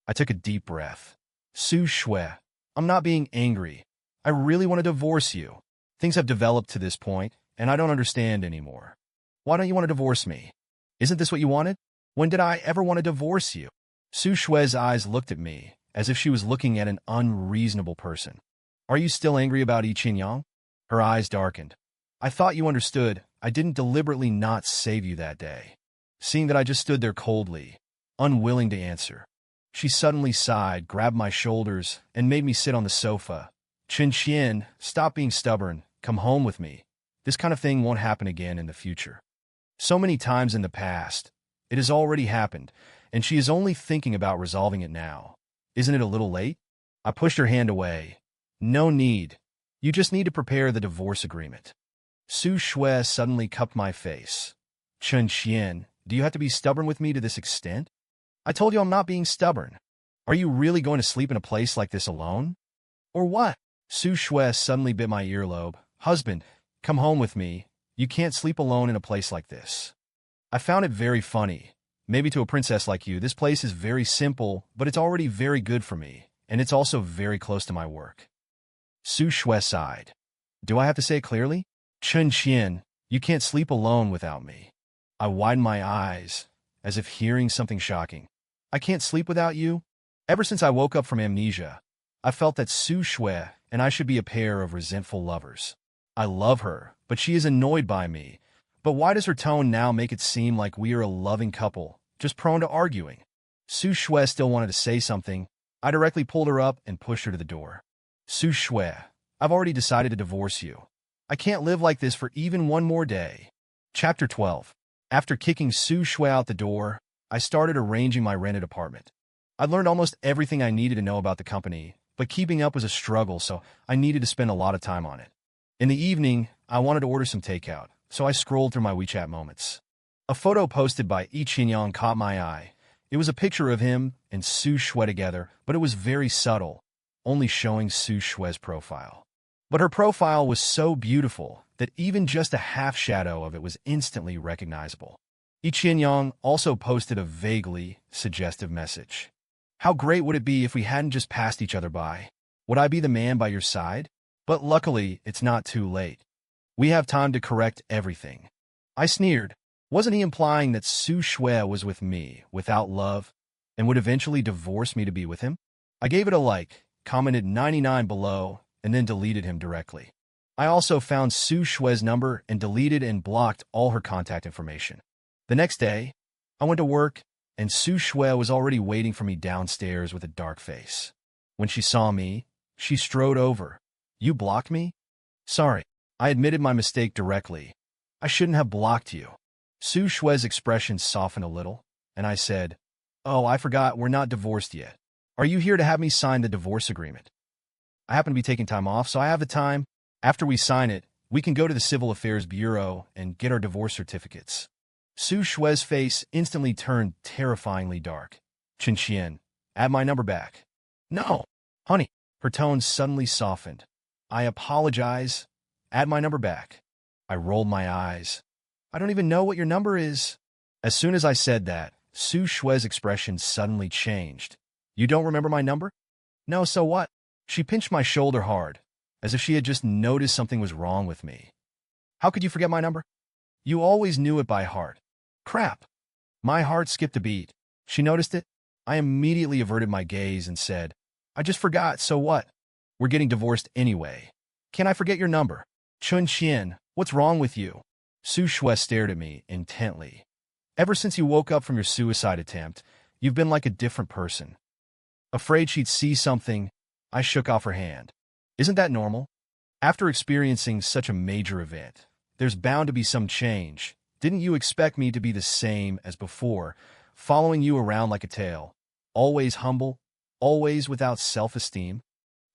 I took a deep breath. Su Xue, I'm not being angry. I really want to divorce you. Things have developed to this point, and I don't understand anymore. Why don't you want to divorce me? Isn't this what you wanted? When did I ever want to divorce you? Su Xue's eyes looked at me, as if she was looking at an unreasonable person. Are you still angry about Yi Qianyang? Her eyes darkened. I thought you understood. I didn't deliberately not save you that day. Seeing that I just stood there coldly, unwilling to answer, she suddenly sighed, grabbed my shoulders, and made me sit on the sofa. Chen Qian, stop being stubborn. Come home with me. This kind of thing won't happen again in the future. So many times in the past, it has already happened, and she is only thinking about resolving it now. Isn't it a little late? I pushed her hand away. No need. You just need to prepare the divorce agreement. Su Xue suddenly cupped my face. Chen Qian, do you have to be stubborn with me to this extent? I told you I'm not being stubborn. Are you really going to sleep in a place like this alone? Or what? Su Xue suddenly bit my earlobe. Husband, come home with me. You can't sleep alone in a place like this. I found it very funny. Maybe to a princess like you, this place is very simple, but it's already very good for me, and it's also very close to my work. Su Xue sighed. Do I have to say it clearly? Chen Qian, you can't sleep alone without me. I widened my eyes, as if hearing something shocking. I can't sleep without you? Ever since I woke up from amnesia, I felt that Su Xue and I should be a pair of resentful lovers. I love her, but she is annoyed by me. But why does her tone now make it seem like we are a loving couple, just prone to arguing? Su Xue still wanted to say something. I directly pulled her up and pushed her to the door. Su Xue, I've already decided to divorce you. I can't live like this for even one more day. Chapter 12. After kicking Su Xue out the door, I started arranging my rented apartment. I'd learned almost everything I needed to know about the company, but keeping up was a struggle, so I needed to spend a lot of time on it. In the evening, I wanted to order some takeout, so I scrolled through my WeChat moments. A photo posted by Yi Qianyang caught my eye. It was a picture of him and Su Xue together, but it was very subtle, only showing Su Xue's profile. But her profile was so beautiful that even just a half shadow of it was instantly recognizable. Yi Qianyang also posted a vaguely suggestive message. How great would it be if we hadn't just passed each other by? Would I be the man by your side? But luckily, it's not too late. We have time to correct everything. I sneered. Wasn't he implying that Su Xue was with me without love and would eventually divorce me to be with him? I gave it a like, commented 99 below, and then deleted him directly. I also found Su Xue's number and deleted and blocked all her contact information. The next day, I went to work, and Su Xue was already waiting for me downstairs with a dark face. When she saw me, she strode over. You blocked me? Sorry. I admitted my mistake directly. I shouldn't have blocked you. Su Xue's expression softened a little, and I said, Oh, I forgot we're not divorced yet. Are you here to have me sign the divorce agreement? I happen to be taking time off, so I have the time. After we sign it, we can go to the Civil Affairs Bureau and get our divorce certificates. Su Xue's face instantly turned terrifyingly dark. Chen Qian, add my number back. No, honey. Her tone suddenly softened. I apologize. Add my number back. I rolled my eyes. I don't even know what your number is. As soon as I said that, Su Xue's expression suddenly changed. You don't remember my number? No, so what? She pinched my shoulder hard, as if she had just noticed something was wrong with me. How could you forget my number? You always knew it by heart. Crap. My heart skipped a beat. She noticed it. I immediately averted my gaze and said, I just forgot, so what? We're getting divorced anyway. Can I forget your number? Chen Qian, what's wrong with you? Su Xue stared at me intently. Ever since you woke up from your suicide attempt, you've been like a different person. Afraid she'd see something, I shook off her hand. Isn't that normal? After experiencing such a major event, there's bound to be some change. Didn't you expect me to be the same as before, following you around like a tail? Always humble, always without self-esteem?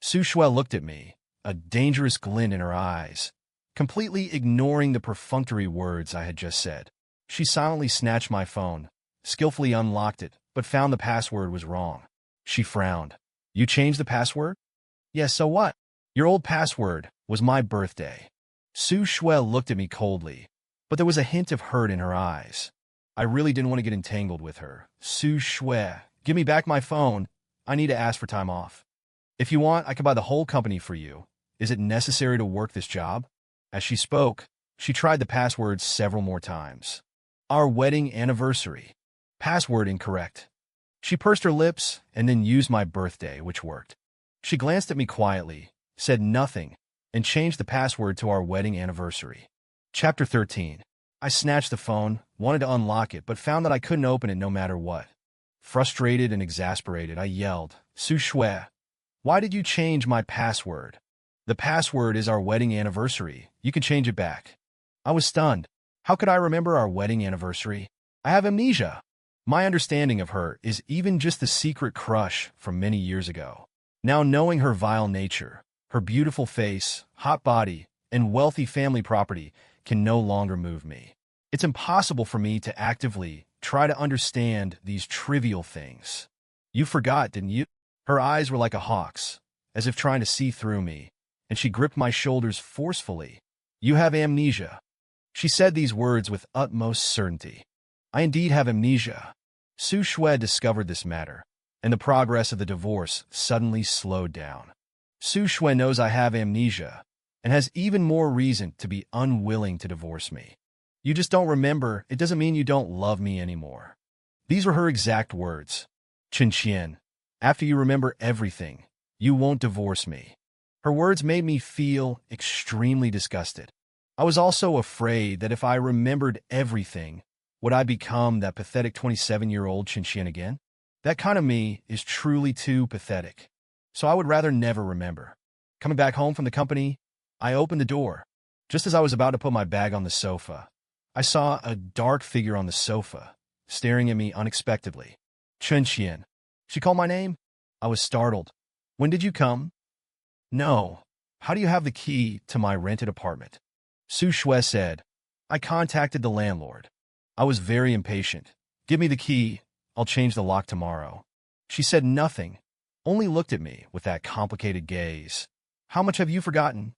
Su Xue looked at me, a dangerous glint in her eyes, completely ignoring the perfunctory words I had just said. She silently snatched my phone, skillfully unlocked it, but found the password was wrong. She frowned. You changed the password? Yes, so what? Your old password was my birthday. Su Xue looked at me coldly, but there was a hint of hurt in her eyes. I really didn't want to get entangled with her. Su Xue, give me back my phone. I need to ask for time off. If you want, I can buy the whole company for you. Is it necessary to work this job? As she spoke, she tried the password several more times. Our wedding anniversary. Password incorrect. She pursed her lips and then used my birthday, which worked. She glanced at me quietly, said nothing, and changed the password to our wedding anniversary. Chapter 13. I snatched the phone, wanted to unlock it, but found that I couldn't open it no matter what. Frustrated and exasperated, I yelled, Su Xue, why did you change my password? The password is our wedding anniversary. You can change it back. I was stunned. How could I remember our wedding anniversary? I have amnesia. My understanding of her is even just the secret crush from many years ago. Now knowing her vile nature, her beautiful face, hot body, and wealthy family property can no longer move me. It's impossible for me to actively try to understand these trivial things. You forgot, didn't you? Her eyes were like a hawk's, as if trying to see through me, and she gripped my shoulders forcefully. You have amnesia. She said these words with utmost certainty. I indeed have amnesia. Su Xue discovered this matter, and the progress of the divorce suddenly slowed down. Su Xue knows I have amnesia, and has even more reason to be unwilling to divorce me. You just don't remember, it doesn't mean you don't love me anymore. These were her exact words. Chen Qian, after you remember everything, you won't divorce me. Her words made me feel extremely disgusted. I was also afraid that if I remembered everything, would I become that pathetic 27-year-old Chen Qian again? That kind of me is truly too pathetic. So I would rather never remember. Coming back home from the company, I opened the door. Just as I was about to put my bag on the sofa, I saw a dark figure on the sofa, staring at me unexpectedly. Chen Qian. She called my name? I was startled. When did you come? No. How do you have the key to my rented apartment? Su Xue said. I contacted the landlord. I was very impatient. Give me the key. I'll change the lock tomorrow. She said nothing, only looked at me with that complicated gaze. How much have you forgotten?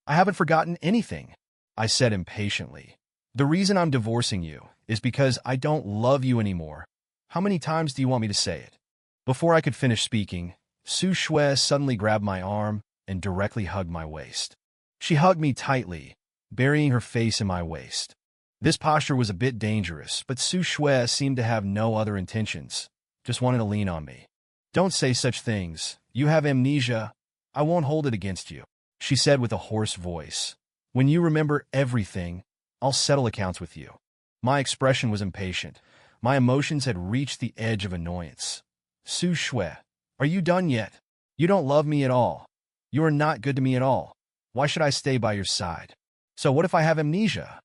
I haven't forgotten anything, I said impatiently. The reason I'm divorcing you is because I don't love you anymore. How many times do you want me to say it? Before I could finish speaking, Su Xue suddenly grabbed my arm and directly hugged my waist. She hugged me tightly, burying her face in my waist. This posture was a bit dangerous, but Su Xue seemed to have no other intentions, just wanted to lean on me. Don't say such things. You have amnesia. I won't hold it against you, she said with a hoarse voice. When you remember everything, I'll settle accounts with you. My expression was impatient. My emotions had reached the edge of annoyance. Su Xue, are you done yet? You don't love me at all. You are not good to me at all. Why should I stay by your side? So what if I have amnesia?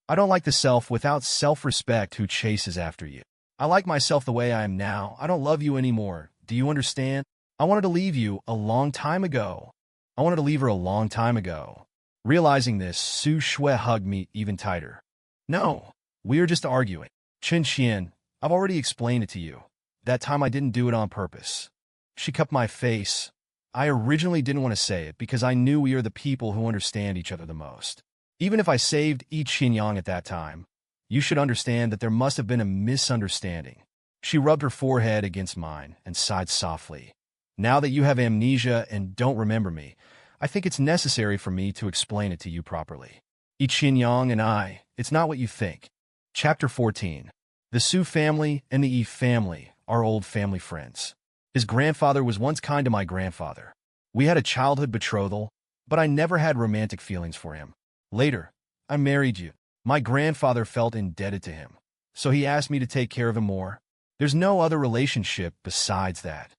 I don't like the self without self-respect who chases after you. I like myself the way I am now. I don't love you anymore. Do you understand? I wanted to leave you a long time ago. I wanted to leave her a long time ago. Realizing this, Su Xue hugged me even tighter. No, we are just arguing. Chen Qian, I've already explained it to you. That time I didn't do it on purpose. She cupped my face. I originally didn't want to say it because I knew we are the people who understand each other the most. Even if I saved Yi Qianyang at that time, you should understand that there must have been a misunderstanding. She rubbed her forehead against mine and sighed softly. Now that you have amnesia and don't remember me, I think it's necessary for me to explain it to you properly. Yi Qianyang and I, it's not what you think. Chapter 14. The Su family and the Yi family are old family friends. His grandfather was once kind to my grandfather. We had a childhood betrothal, but I never had romantic feelings for him. Later, I married you. My grandfather felt indebted to him, so he asked me to take care of him more. There's no other relationship besides that.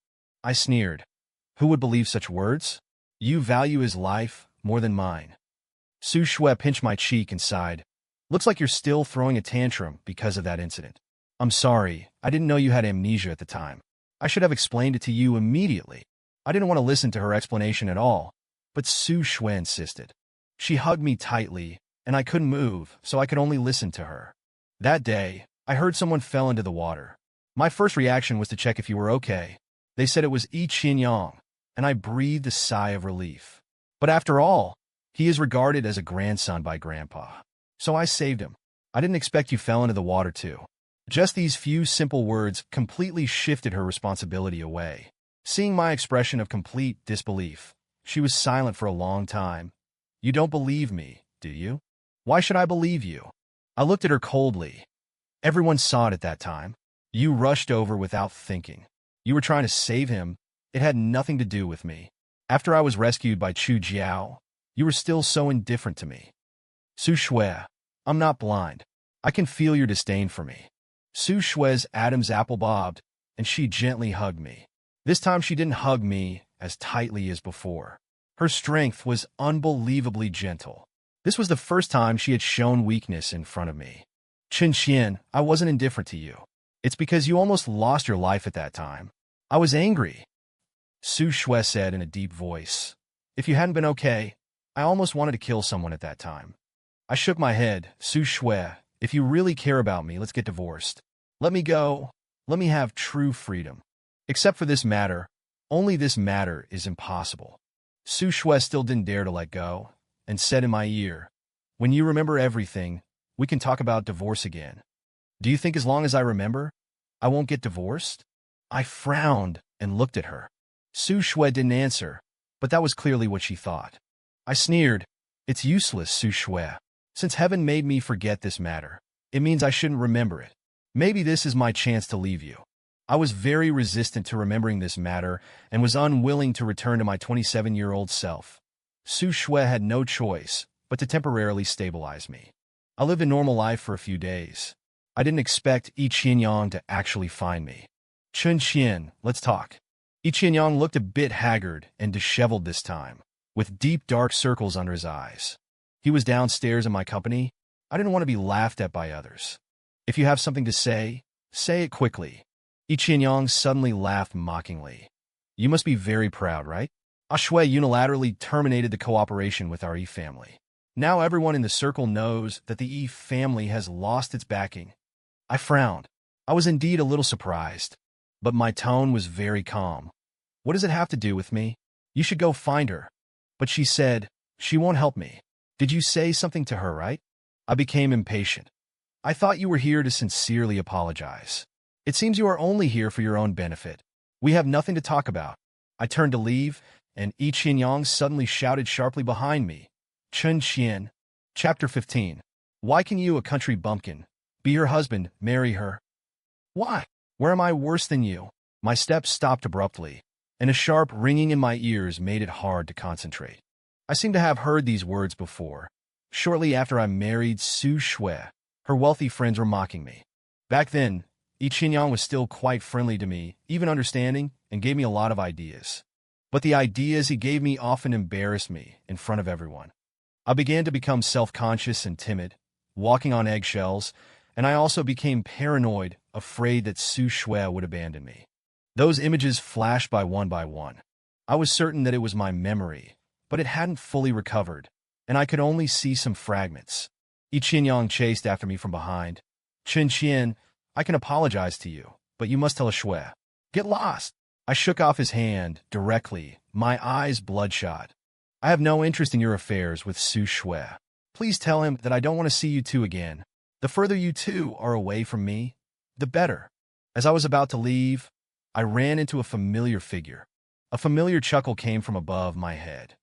I sneered. Who would believe such words? You value his life more than mine. Su Xue pinched my cheek and sighed. Looks like you're still throwing a tantrum because of that incident. I'm sorry, I didn't know you had amnesia at the time. I should have explained it to you immediately. I didn't want to listen to her explanation at all, but Su Xue insisted. She hugged me tightly, and I couldn't move, so I could only listen to her. That day, I heard someone fell into the water. My first reaction was to check if you were okay. They said it was Yi Qianyang, and I breathed a sigh of relief. But after all, he is regarded as a grandson by Grandpa. So I saved him. I didn't expect you fell into the water too. Just these few simple words completely shifted her responsibility away. Seeing my expression of complete disbelief, she was silent for a long time. You don't believe me, do you? Why should I believe you? I looked at her coldly. Everyone saw it at that time. You rushed over without thinking. You were trying to save him. It had nothing to do with me. After I was rescued by Chu Jiao, you were still so indifferent to me. Su Xue, I'm not blind. I can feel your disdain for me. Su Xue's Adam's apple bobbed, and she gently hugged me. This time she didn't hug me as tightly as before. Her strength was unbelievably gentle. This was the first time she had shown weakness in front of me. Chen Qian, I wasn't indifferent to you. It's because you almost lost your life at that time. I was angry. Su Xue said in a deep voice. If you hadn't been okay, I almost wanted to kill someone at that time. I shook my head. Su Xue, if you really care about me, let's get divorced. Let me go. Let me have true freedom. Except for this matter, only this matter is impossible. Su Xue still didn't dare to let go, and said in my ear, when you remember everything, we can talk about divorce again. Do you think as long as I remember, I won't get divorced? I frowned and looked at her. Su Xue didn't answer, but that was clearly what she thought. I sneered. It's useless, Su Xue. Since heaven made me forget this matter, it means I shouldn't remember it. Maybe this is my chance to leave you. I was very resistant to remembering this matter and was unwilling to return to my 27-year-old self. Su Xue had no choice but to temporarily stabilize me. I lived a normal life for a few days. I didn't expect Yi Qianyang to actually find me. Chen Qian, let's talk. Yi Qianyang looked a bit haggard and disheveled this time, with deep dark circles under his eyes. He was downstairs in my company. I didn't want to be laughed at by others. If you have something to say it quickly. Yi Qianyang suddenly laughed mockingly. You must be very proud, right? Su Xue unilaterally terminated the cooperation with our Yi family. Now everyone in the circle knows that the Yi family has lost its backing, I frowned. I was indeed a little surprised, but my tone was very calm. What does it have to do with me? You should go find her. But she said, she won't help me. Did you say something to her, right? I became impatient. I thought you were here to sincerely apologize. It seems you are only here for your own benefit. We have nothing to talk about. I turned to leave, and Yi Qianyang suddenly shouted sharply behind me. Chen Qian. Chapter 15. Why can you, a country bumpkin, be her husband, marry her? Why? Where am I worse than you? My steps stopped abruptly, and a sharp ringing in my ears made it hard to concentrate. I seemed to have heard these words before. Shortly after I married Su Xue, her wealthy friends were mocking me. Back then, Yi Qianyang was still quite friendly to me, even understanding, and gave me a lot of ideas. But the ideas he gave me often embarrassed me in front of everyone. I began to become self-conscious and timid, walking on eggshells, and I also became paranoid, afraid that Su Xue would abandon me. Those images flashed by one. I was certain that it was my memory, but it hadn't fully recovered, and I could only see some fragments. Yi Qianyang chased after me from behind. Chen Qian, I can apologize to you, but you must tell Xue. Get lost. I shook off his hand directly, my eyes bloodshot. I have no interest in your affairs with Su Xue. Please tell him that I don't want to see you two again. The further you two are away from me, the better. As I was about to leave, I ran into a familiar figure. A familiar chuckle came from above my head.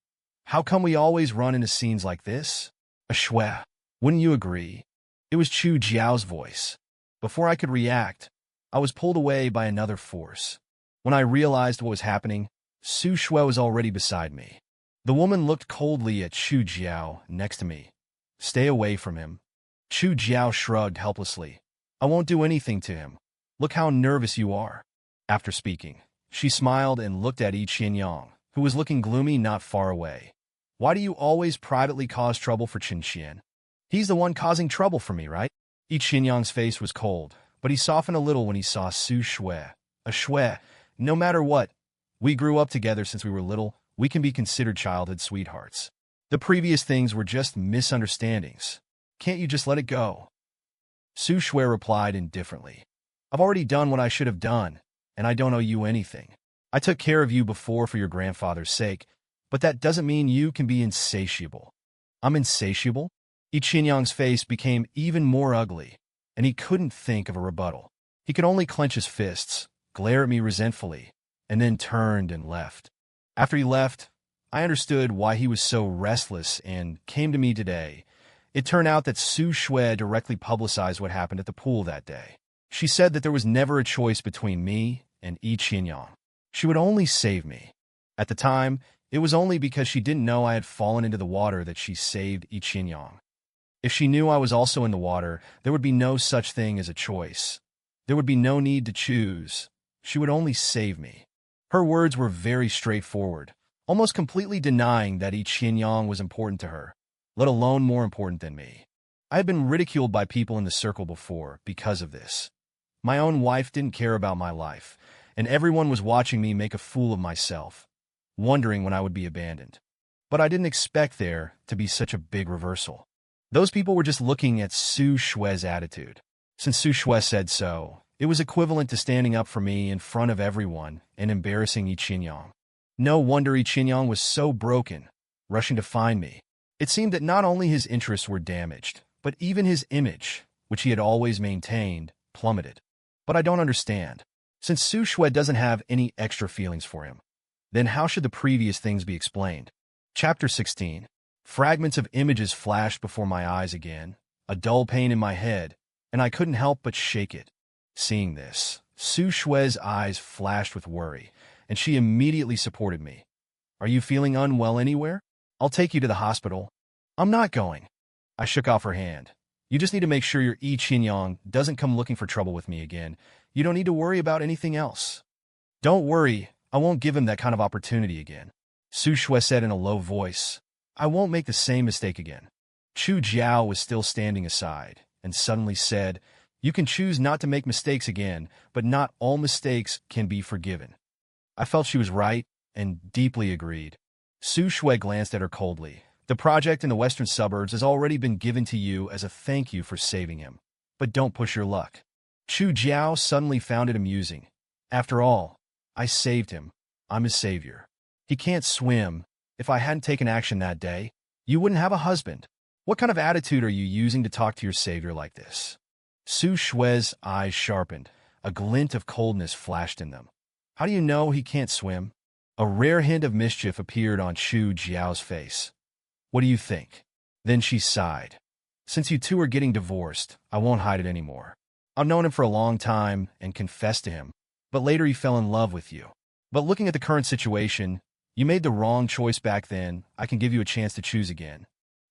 How come we always run into scenes like this? Xue, wouldn't you agree? It was Chu Jiao's voice. Before I could react, I was pulled away by another force. When I realized what was happening, Su Xue was already beside me. The woman looked coldly at Chu Jiao next to me. Stay away from him. Chu Jiao shrugged helplessly. I won't do anything to him. Look how nervous you are. After speaking, she smiled and looked at Yi Qianyang, who was looking gloomy not far away. Why do you always privately cause trouble for Chen Qian? He's the one causing trouble for me, right? Yi Qianyang's face was cold, but he softened a little when he saw Su Xue. Xue, no matter what, we grew up together since we were little. We can be considered childhood sweethearts. The previous things were just misunderstandings. Can't you just let it go? Su Xue replied indifferently. I've already done what I should have done, and I don't owe you anything. I took care of you before for your grandfather's sake, but that doesn't mean you can be insatiable. I'm insatiable? Yi Qianyang's face became even more ugly, and he couldn't think of a rebuttal. He could only clench his fists, glare at me resentfully, and then turned and left. After he left, I understood why he was so restless and came to me today. It turned out that Su Xue directly publicized what happened at the pool that day. She said that there was never a choice between me and Yi Qianyang. She would only save me. At the time, it was only because she didn't know I had fallen into the water that she saved Yi Qianyang. If she knew I was also in the water, there would be no such thing as a choice. There would be no need to choose. She would only save me. Her words were very straightforward, almost completely denying that Yi Qianyang was important to her, let alone more important than me. I had been ridiculed by people in the circle before because of this. My own wife didn't care about my life, and everyone was watching me make a fool of myself, wondering when I would be abandoned. But I didn't expect there to be such a big reversal. Those people were just looking at Su Xue's attitude. Since Su Xue said so, it was equivalent to standing up for me in front of everyone and embarrassing Yi Qianyang. No wonder Yi Qianyang was so broken, rushing to find me. It seemed that not only his interests were damaged, but even his image, which he had always maintained, plummeted. But I don't understand. Since Su Xue doesn't have any extra feelings for him, then how should the previous things be explained? Chapter 16. Fragments of images flashed before my eyes again, a dull pain in my head, and I couldn't help but shake it. Seeing this, Su Xue's eyes flashed with worry, and she immediately supported me. Are you feeling unwell anywhere? I'll take you to the hospital. I'm not going. I shook off her hand. You just need to make sure your Yi Qianyang doesn't come looking for trouble with me again. You don't need to worry about anything else. Don't worry, I won't give him that kind of opportunity again. Su Xue said in a low voice. I won't make the same mistake again. Chu Jiao was still standing aside, and suddenly said, You can choose not to make mistakes again, but not all mistakes can be forgiven. I felt she was right, and deeply agreed. Su Xue glanced at her coldly. The project in the western suburbs has already been given to you as a thank you for saving him. But don't push your luck. Chu Jiao suddenly found it amusing. After all, I saved him. I'm his savior. He can't swim. If I hadn't taken action that day, you wouldn't have a husband. What kind of attitude are you using to talk to your savior like this? Su Xue's eyes sharpened. A glint of coldness flashed in them. How do you know he can't swim? A rare hint of mischief appeared on Chu Jiao's face. What do you think? Then she sighed. Since you two are getting divorced, I won't hide it anymore. I've known him for a long time and confessed to him, but later he fell in love with you. But looking at the current situation, you made the wrong choice back then. I can give you a chance to choose again.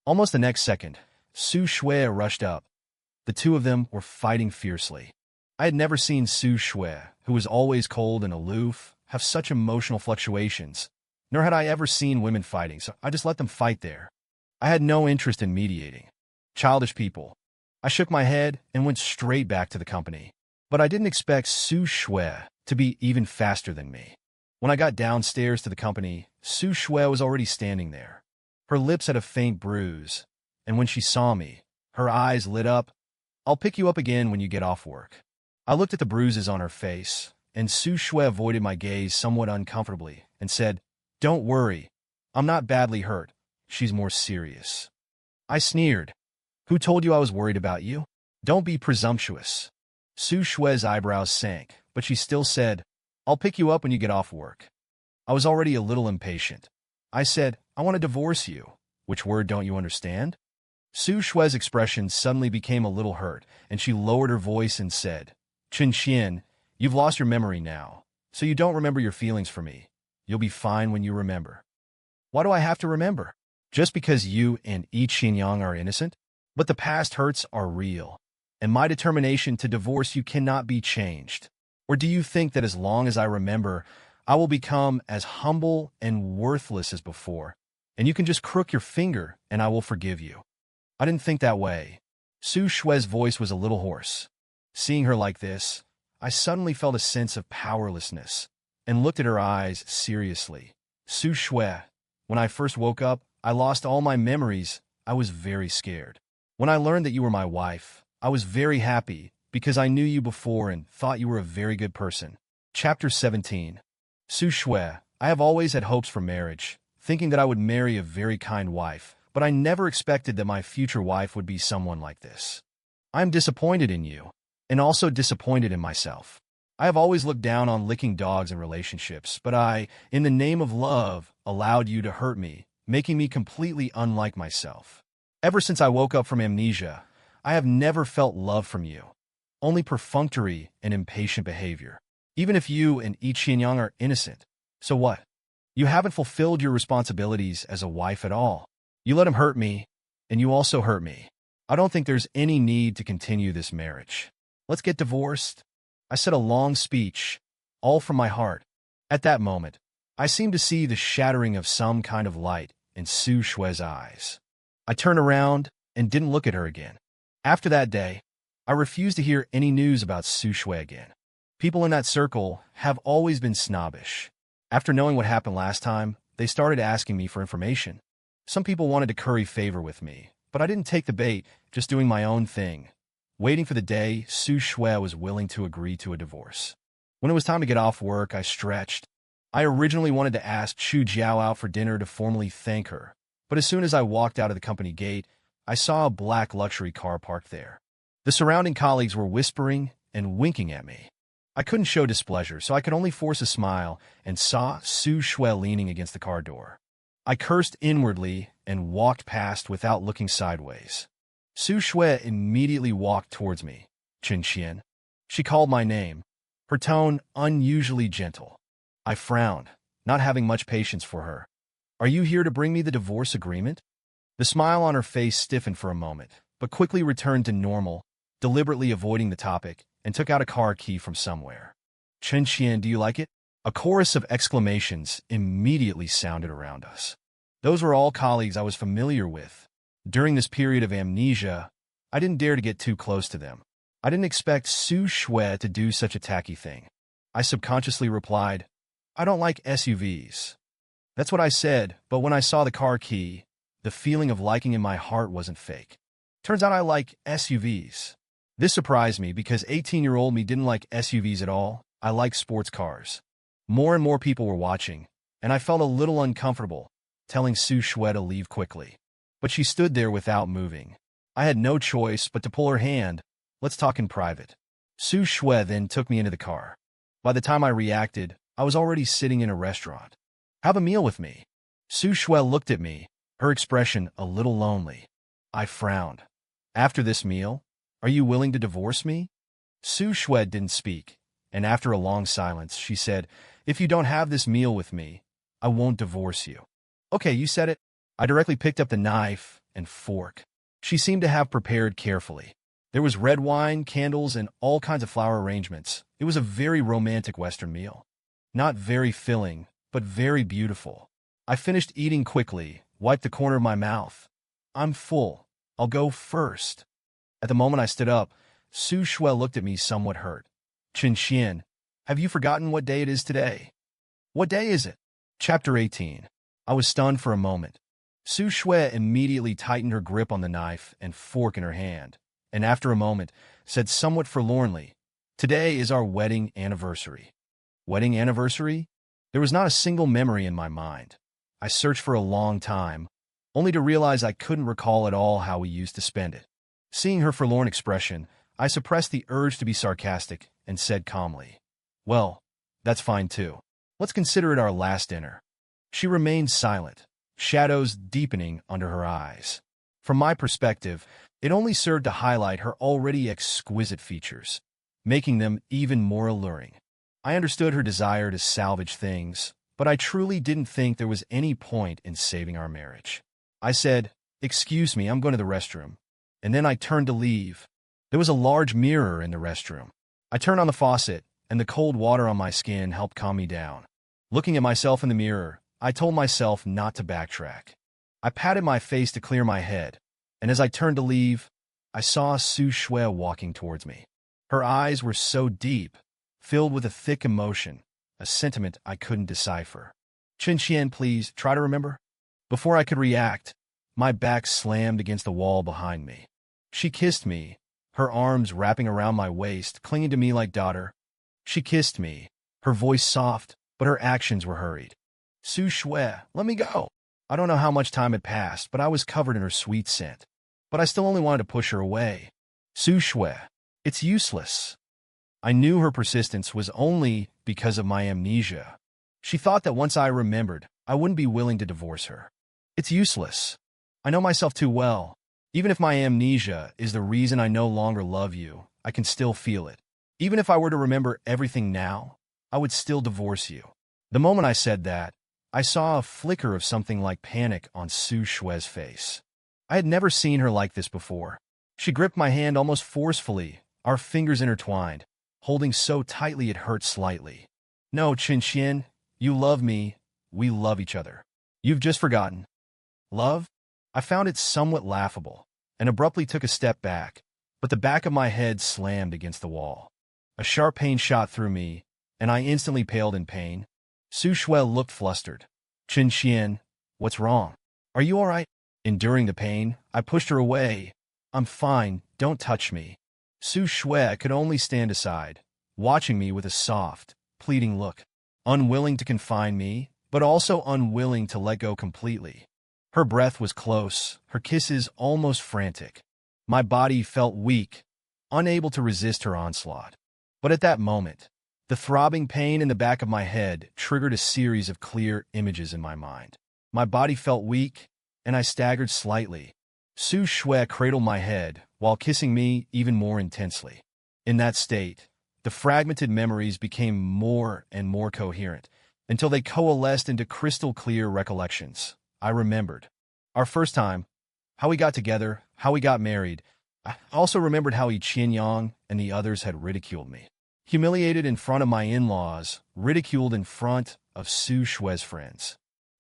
Almost the next second, Su Xue rushed up. The two of them were fighting fiercely. I had never seen Su Xue, who was always cold and aloof, have such emotional fluctuations. Nor had I ever seen women fighting, so I just let them fight there. I had no interest in mediating. Childish people. I shook my head and went straight back to the company. But I didn't expect Su Xue to be even faster than me. When I got downstairs to the company, Su Xue was already standing there. Her lips had a faint bruise, and when she saw me, her eyes lit up. I'll pick you up again when you get off work. I looked at the bruises on her face, and Su Xue avoided my gaze somewhat uncomfortably and said, "Don't worry. I'm not badly hurt. She's more serious." I sneered. Who told you I was worried about you? Don't be presumptuous. Su Xue's eyebrows sank, but she still said, "I'll pick you up when you get off work." I was already a little impatient. I said, "I want to divorce you." Which word don't you understand? Su Xue's expression suddenly became a little hurt, and she lowered her voice and said, "Chen Qian, you've lost your memory now, so you don't remember your feelings for me. You'll be fine when you remember." Why do I have to remember? Just because you and Yi Qianyang are innocent? But the past hurts are real, and my determination to divorce you cannot be changed. Or do you think that as long as I remember, I will become as humble and worthless as before, and you can just crook your finger and I will forgive you? I didn't think that way. Su Xue's voice was a little hoarse. Seeing her like this, I suddenly felt a sense of powerlessness and looked at her eyes seriously. Su Xue, when I first woke up, I lost all my memories. I was very scared. When I learned that you were my wife, I was very happy because I knew you before and thought you were a very good person. Chapter 17. Su Xue, I have always had hopes for marriage, thinking that I would marry a very kind wife, but I never expected that my future wife would be someone like this. I am disappointed in you, and also disappointed in myself. I have always looked down on licking dogs in relationships, but I, in the name of love, allowed you to hurt me, making me completely unlike myself. Ever since I woke up from amnesia, I have never felt love from you. Only perfunctory and impatient behavior. Even if you and Yi Qianyang are innocent. So what? You haven't fulfilled your responsibilities as a wife at all. You let him hurt me, and you also hurt me. I don't think there's any need to continue this marriage. Let's get divorced. I said a long speech, all from my heart. At that moment, I seemed to see the shattering of some kind of light in Su Xue's eyes. I turned around and didn't look at her again. After that day, I refused to hear any news about Su Xue again. People in that circle have always been snobbish. After knowing what happened last time, they started asking me for information. Some people wanted to curry favor with me, but I didn't take the bait, just doing my own thing, waiting for the day Su Xue was willing to agree to a divorce. When it was time to get off work, I stretched. I originally wanted to ask Chu Jiao out for dinner to formally thank her, but as soon as I walked out of the company gate, I saw a black luxury car parked there. The surrounding colleagues were whispering and winking at me. I couldn't show displeasure, so I could only force a smile and saw Su Xue leaning against the car door. I cursed inwardly and walked past without looking sideways. Su Xue immediately walked towards me. "Chen Qian." She called my name, her tone unusually gentle. I frowned, not having much patience for her. "Are you here to bring me the divorce agreement?" The smile on her face stiffened for a moment, but quickly returned to normal, deliberately avoiding the topic, and took out a car key from somewhere. "Chen Qian, do you like it?" A chorus of exclamations immediately sounded around us. Those were all colleagues I was familiar with. During this period of amnesia, I didn't dare to get too close to them. I didn't expect Su Xue to do such a tacky thing. I subconsciously replied, "I don't like SUVs." That's what I said, but when I saw the car key, the feeling of liking in my heart wasn't fake. Turns out I like SUVs. This surprised me because 18-year-old me didn't like SUVs at all. I liked sports cars. More and more people were watching, and I felt a little uncomfortable, telling Su Xue to leave quickly. But she stood there without moving. I had no choice but to pull her hand. Let's talk in private. Su Xue then took me into the car. By the time I reacted, I was already sitting in a restaurant. Have a meal with me. Su Xue looked at me, her expression a little lonely. I frowned. After this meal, are you willing to divorce me? Su Xue didn't speak, and after a long silence, she said, if you don't have this meal with me, I won't divorce you. Okay, you said it. I directly picked up the knife and fork. She seemed to have prepared carefully. There was red wine, candles, and all kinds of flower arrangements. It was a very romantic Western meal. Not very filling, but very beautiful. I finished eating quickly, wiped the corner of my mouth. I'm full. I'll go first. At the moment I stood up, Su Xue looked at me somewhat hurt. Chen Qian, have you forgotten what day it is today? What day is it? Chapter 18. I was stunned for a moment. Su Xue immediately tightened her grip on the knife and fork in her hand, and after a moment, said somewhat forlornly, today is our wedding anniversary. Wedding anniversary? There was not a single memory in my mind. I searched for a long time, only to realize I couldn't recall at all how we used to spend it. Seeing her forlorn expression, I suppressed the urge to be sarcastic and said calmly, well, that's fine too. Let's consider it our last dinner. She remained silent, shadows deepening under her eyes. From my perspective, it only served to highlight her already exquisite features, making them even more alluring. I understood her desire to salvage things, but I truly didn't think there was any point in saving our marriage. I said, excuse me, I'm going to the restroom. And then I turned to leave. There was a large mirror in the restroom. I turned on the faucet, and the cold water on my skin helped calm me down. Looking at myself in the mirror, I told myself not to backtrack. I patted my face to clear my head, and as I turned to leave, I saw Su Xue walking towards me. Her eyes were so deep, filled with a thick emotion, a sentiment I couldn't decipher. Chen Qian, please, try to remember. Before I could react, my back slammed against the wall behind me. She kissed me, her arms wrapping around my waist, clinging to me like daughter. She kissed me, her voice soft, but her actions were hurried. Su Xue, let me go. I don't know how much time had passed, but I was covered in her sweet scent. But I still only wanted to push her away. Su Xue, it's useless. I knew her persistence was only because of my amnesia. She thought that once I remembered, I wouldn't be willing to divorce her. It's useless. I know myself too well. Even if my amnesia is the reason I no longer love you, I can still feel it. Even if I were to remember everything now, I would still divorce you. The moment I said that, I saw a flicker of something like panic on Su Xue's face. I had never seen her like this before. She gripped my hand almost forcefully, our fingers intertwined, holding so tightly it hurt slightly. No, Chen Qian, you love me. We love each other. You've just forgotten. Love? I found it somewhat laughable, and abruptly took a step back, but the back of my head slammed against the wall. A sharp pain shot through me, and I instantly paled in pain. Su Xue looked flustered. Chen Qian, what's wrong? Are you all right? Enduring the pain, I pushed her away. I'm fine, don't touch me. Su Xue could only stand aside, watching me with a soft, pleading look, unwilling to confine me, but also unwilling to let go completely. Her breath was close, her kisses almost frantic. My body felt weak, unable to resist her onslaught. But at that moment, the throbbing pain in the back of my head triggered a series of clear images in my mind. My body felt weak, and I staggered slightly. Su Xue cradled my head while kissing me even more intensely. In that state, the fragmented memories became more and more coherent, until they coalesced into crystal-clear recollections. I remembered our first time, how we got together, how we got married. I also remembered how Yi Qianyang and the others had ridiculed me. Humiliated in front of my in-laws, ridiculed in front of Su Xue's friends.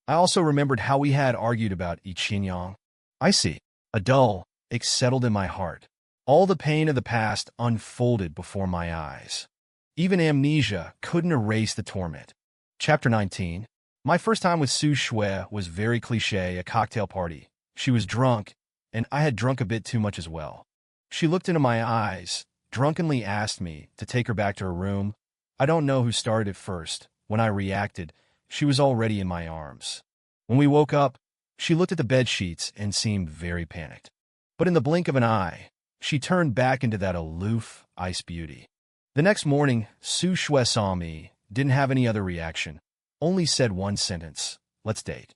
I also remembered how we had argued about Yi Qianyang. I see. A dull ache settled in my heart. All the pain of the past unfolded before my eyes. Even amnesia couldn't erase the torment. Chapter 19. My first time with Su Xue was very cliché, a cocktail party. She was drunk, and I had drunk a bit too much as well. She looked into my eyes, drunkenly asked me to take her back to her room. I don't know who started it first. When I reacted, she was already in my arms. When we woke up, she looked at the bed sheets and seemed very panicked. But in the blink of an eye, she turned back into that aloof ice beauty. The next morning, Su Xue saw me, didn't have any other reaction, only said one sentence, "Let's date."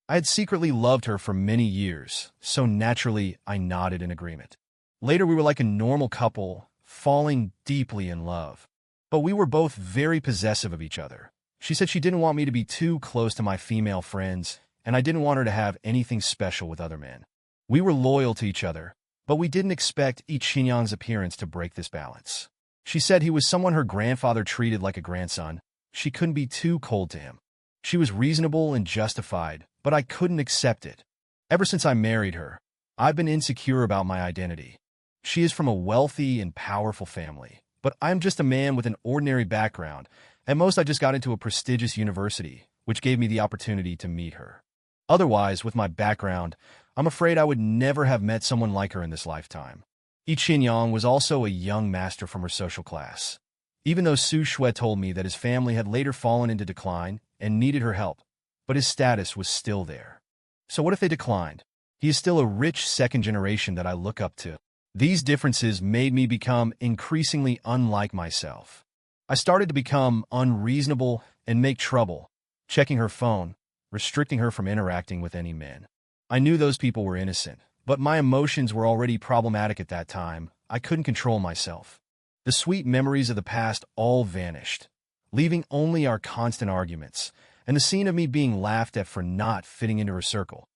I had secretly loved her for many years, so naturally I nodded in agreement. Later we were like a normal couple, falling deeply in love. But we were both very possessive of each other. She said she didn't want me to be too close to my female friends, and I didn't want her to have anything special with other men. We were loyal to each other, but we didn't expect Yi Qianyang's appearance to break this balance. She said he was someone her grandfather treated like a grandson. She couldn't be too cold to him. She was reasonable and justified, but I couldn't accept it. Ever since I married her, I've been insecure about my identity. She is from a wealthy and powerful family, but I'm just a man with an ordinary background. At most, I just got into a prestigious university, which gave me the opportunity to meet her. Otherwise, with my background, I'm afraid I would never have met someone like her in this lifetime. Yi Qianyang was also a young master from her social class. Even though Su Xue told me that his family had later fallen into decline and needed her help, but his status was still there. So what if they declined? He is still a rich second generation that I look up to. These differences made me become increasingly unlike myself. I started to become unreasonable and make trouble, checking her phone, restricting her from interacting with any men. I knew those people were innocent, but my emotions were already problematic at that time. I couldn't control myself. The sweet memories of the past all vanished, leaving only our constant arguments and the scene of me being laughed at for not fitting into her circle.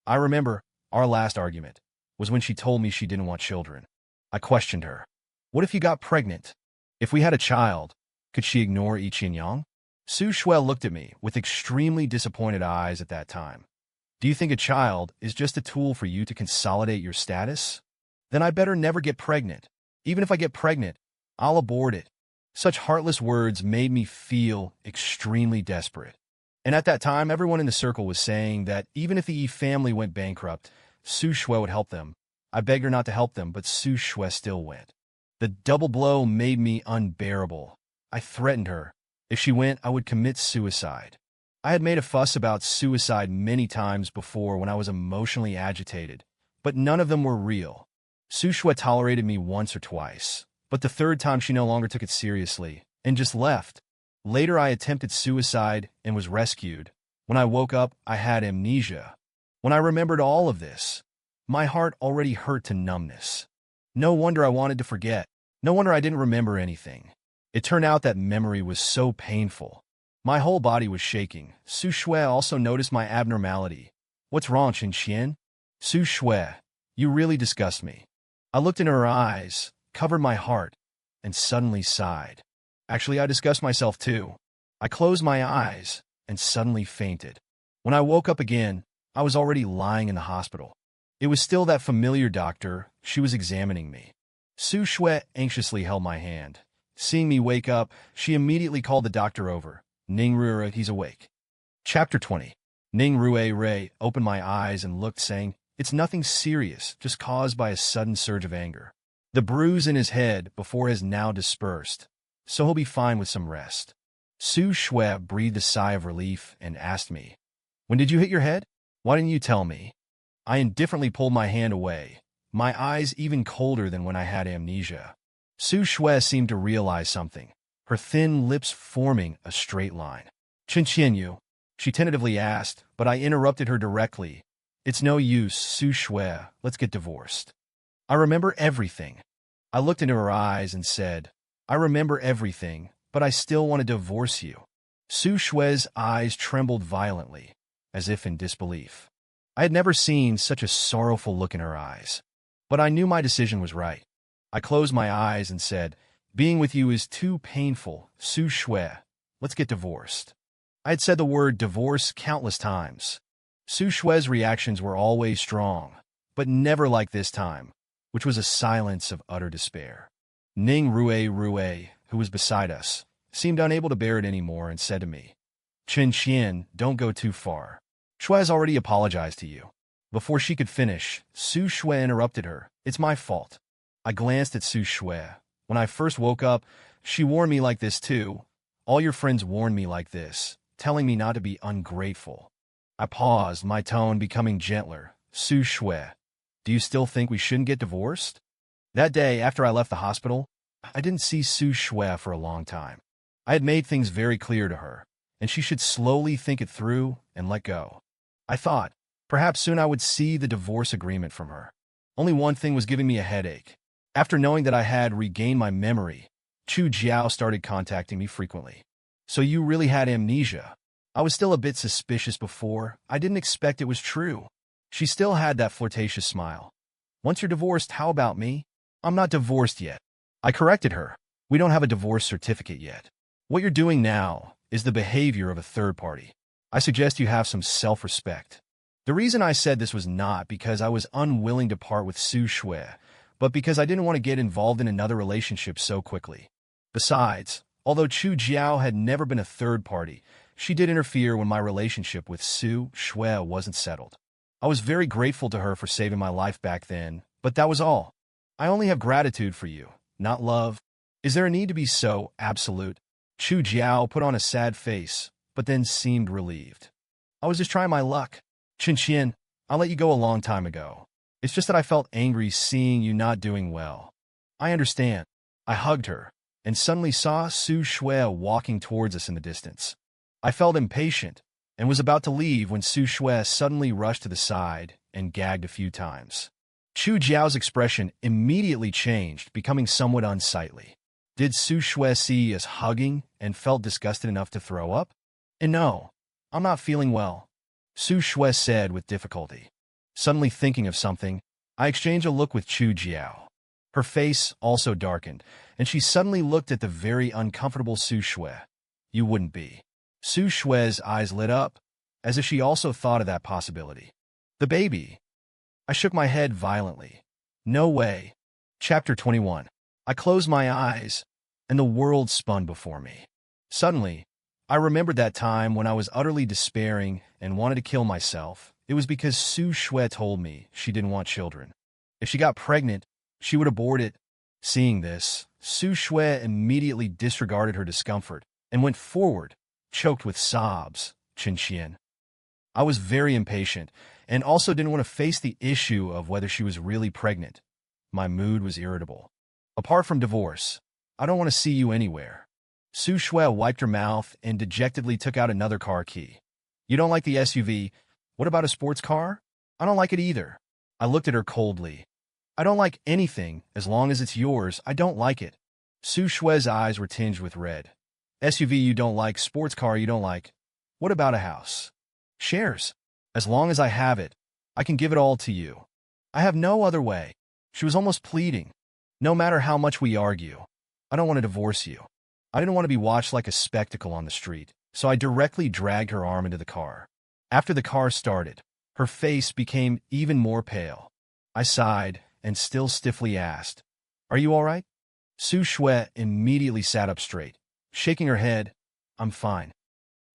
I remember our last argument was when she told me she didn't want children. I questioned her. What if you got pregnant? If we had a child, could she ignore Yi Qianyang? Su Xue looked at me with extremely disappointed eyes at that time. Do you think a child is just a tool for you to consolidate your status? Then I better never get pregnant. Even if I get pregnant, I'll abort it. Such heartless words made me feel extremely desperate. And at that time, everyone in the circle was saying that even if the Yi family went bankrupt, Su Xue would help them. I begged her not to help them, but Su Xue still went. The double blow made me unbearable. I threatened her. If she went, I would commit suicide. I had made a fuss about suicide many times before when I was emotionally agitated, but none of them were real. Su Xue tolerated me once or twice, but the third time she no longer took it seriously and just left. Later, I attempted suicide and was rescued. When I woke up, I had amnesia. When I remembered all of this, my heart already hurt to numbness. No wonder I wanted to forget. No wonder I didn't remember anything. It turned out that memory was so painful. My whole body was shaking. Su Xue also noticed my abnormality. What's wrong, Chen Qian? Su Xue, you really disgust me. I looked in her eyes, covered my heart, and suddenly sighed. Actually, I disgust myself too. I closed my eyes and suddenly fainted. When I woke up again, I was already lying in the hospital. It was still that familiar doctor. She was examining me. Su Xue anxiously held my hand. Seeing me wake up, she immediately called the doctor over. Ning Rue, he's awake. Chapter 20. Ning Rue opened my eyes and looked, saying, "It's nothing serious, just caused by a sudden surge of anger. The bruise in his head before has now dispersed, so he'll be fine with some rest." Su Xue breathed a sigh of relief and asked me, "When did you hit your head? Why didn't you tell me?" I indifferently pulled my hand away, my eyes even colder than when I had amnesia. Su Xue seemed to realize something, her thin lips forming a straight line. "Chen Qian, she tentatively asked, but I interrupted her directly. "It's no use, Su Xue, let's get divorced." "I remember everything." I looked into her eyes and said, "I remember everything, but I still want to divorce you." Su Xue's eyes trembled violently, as if in disbelief. I had never seen such a sorrowful look in her eyes. But I knew my decision was right. I closed my eyes and said, "Being with you is too painful, Su Xue. Let's get divorced." I had said the word divorce countless times. Su Xue's reactions were always strong, but never like this time, which was a silence of utter despair. Ning Rue, who was beside us, seemed unable to bear it anymore and said to me, "Chen Qian, don't go too far. Xue has already apologized to you." Before she could finish, Su Xue interrupted her. "It's my fault." I glanced at Su Xue, When I first woke up, she warned me like this too. All your friends warned me like this, telling me not to be ungrateful. I paused, my tone becoming gentler. Su Xue, do you still think we shouldn't get divorced? That day, after I left the hospital, I didn't see Su Xue for a long time. I had made things very clear to her, and she should slowly think it through and let go. I thought, perhaps soon I would see the divorce agreement from her. Only one thing was giving me a headache. After knowing that I had regained my memory, Chu Jiao started contacting me frequently. So you really had amnesia? I was still a bit suspicious before. I didn't expect it was true. She still had that flirtatious smile. Once you're divorced, how about me? I'm not divorced yet. I corrected her. We don't have a divorce certificate yet. What you're doing now is the behavior of a third party. I suggest you have some self-respect. The reason I said this was not because I was unwilling to part with Su Xue, but because I didn't want to get involved in another relationship so quickly. Besides, although Chu Jiao had never been a third party, she did interfere when my relationship with Su Xue wasn't settled. I was very grateful to her for saving my life back then, but that was all. I only have gratitude for you, not love. Is there a need to be so absolute? Chu Jiao put on a sad face, but then seemed relieved. I was just trying my luck. Chen Qian, I let you go a long time ago. It's just that I felt angry seeing you not doing well. I understand. I hugged her, and suddenly saw Su Xue walking towards us in the distance. I felt impatient, and was about to leave when Su Xue suddenly rushed to the side and gagged a few times. Chu Jiao's expression immediately changed, becoming somewhat unsightly. Did Su Xue see us hugging and felt disgusted enough to throw up? And no, I'm not feeling well, Su Xue said with difficulty. Suddenly thinking of something, I exchanged a look with Chu Jiao. Her face also darkened, and she suddenly looked at the very uncomfortable Su Xue. You wouldn't be. Su Xue's eyes lit up, as if she also thought of that possibility. The baby. I shook my head violently. No way. Chapter 21. I closed my eyes, and the world spun before me. Suddenly, I remembered that time when I was utterly despairing and wanted to kill myself. It was because Su Xue told me she didn't want children. If she got pregnant, she would abort it. Seeing this, Su Xue immediately disregarded her discomfort and went forward, choked with sobs. Chen Qian. I was very impatient and also didn't want to face the issue of whether she was really pregnant. My mood was irritable. Apart from divorce, I don't want to see you anywhere. Su Xue wiped her mouth and dejectedly took out another car key. You don't like the SUV? What about a sports car? I don't like it either. I looked at her coldly. I don't like anything as long as it's yours. I don't like it. Su Xue's eyes were tinged with red. SUV you don't like, sports car you don't like. What about a house? Shares. As long as I have it, I can give it all to you. I have no other way. She was almost pleading. No matter how much we argue, I don't want to divorce you. I didn't want to be watched like a spectacle on the street, so I directly dragged her arm into the car. After the car started, her face became even more pale. I sighed and still stiffly asked, Are you all right? Su Xue immediately sat up straight, shaking her head. I'm fine.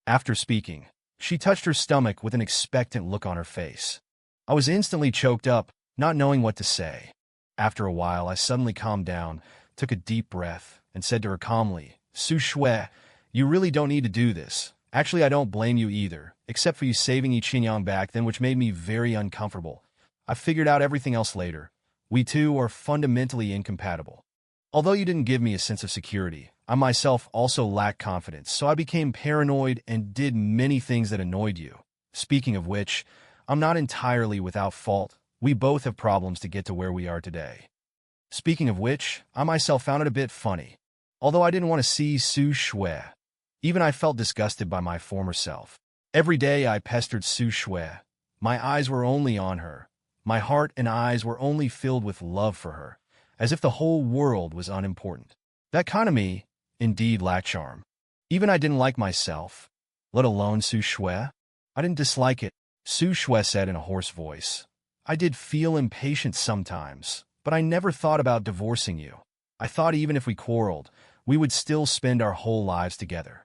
After speaking, she touched her stomach with an expectant look on her face. I was instantly choked up, not knowing what to say. After a while, I suddenly calmed down, took a deep breath, and said to her calmly, Su Xue, you really don't need to do this. Actually, I don't blame you either, except for you saving Yi Qianyang back then, which made me very uncomfortable. I figured out everything else later. We two are fundamentally incompatible. Although you didn't give me a sense of security, I myself also lacked confidence, so I became paranoid and did many things that annoyed you. Speaking of which, I'm not entirely without fault. We both have problems to get to where we are today. Speaking of which, I myself found it a bit funny. Although I didn't want to see Su Xue, even I felt disgusted by my former self. Every day I pestered Su Xue. My eyes were only on her. My heart and eyes were only filled with love for her, as if the whole world was unimportant. That kind of me indeed lacked charm. Even I didn't like myself, let alone Su Xue. I didn't dislike it, Su Xue said in a hoarse voice. I did feel impatient sometimes, but I never thought about divorcing you. I thought even if we quarreled, we would still spend our whole lives together.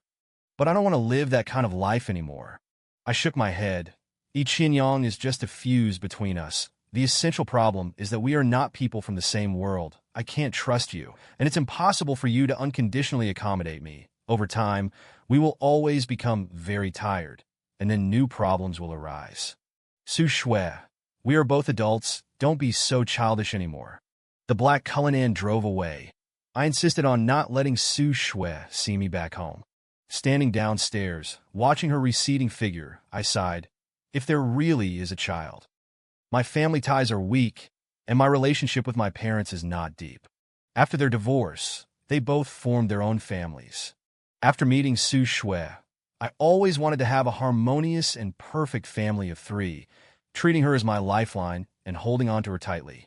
But I don't want to live that kind of life anymore. I shook my head. Yi Qianyang is just a fuse between us, The essential problem is that we are not people from the same world. I can't trust you, and it's impossible for you to unconditionally accommodate me. Over time, we will always become very tired, and then new problems will arise. Su Xue, we are both adults. Don't be so childish anymore. The black Cullinan drove away. I insisted on not letting Su Xue see me back home. Standing downstairs, watching her receding figure, I sighed. If there really is a child. My family ties are weak, and my relationship with my parents is not deep. After their divorce, they both formed their own families. After meeting Su Xue, I always wanted to have a harmonious and perfect family of 3, treating her as my lifeline and holding on to her tightly.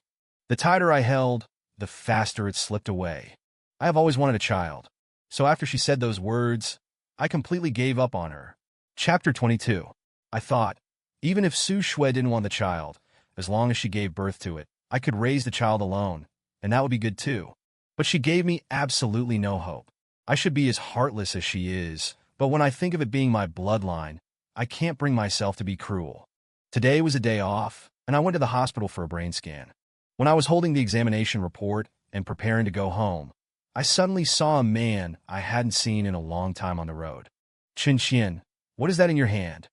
The tighter I held, the faster it slipped away. I have always wanted a child, so after she said those words, I completely gave up on her. Chapter 22. I thought, even if Su Xue didn't want the child, as long as she gave birth to it, I could raise the child alone, and that would be good too. But she gave me absolutely no hope. I should be as heartless as she is, but when I think of it being my bloodline, I can't bring myself to be cruel. Today was a day off, and I went to the hospital for a brain scan. When I was holding the examination report and preparing to go home, I suddenly saw a man I hadn't seen in a long time on the road. Chen Qian, what is that in your hand?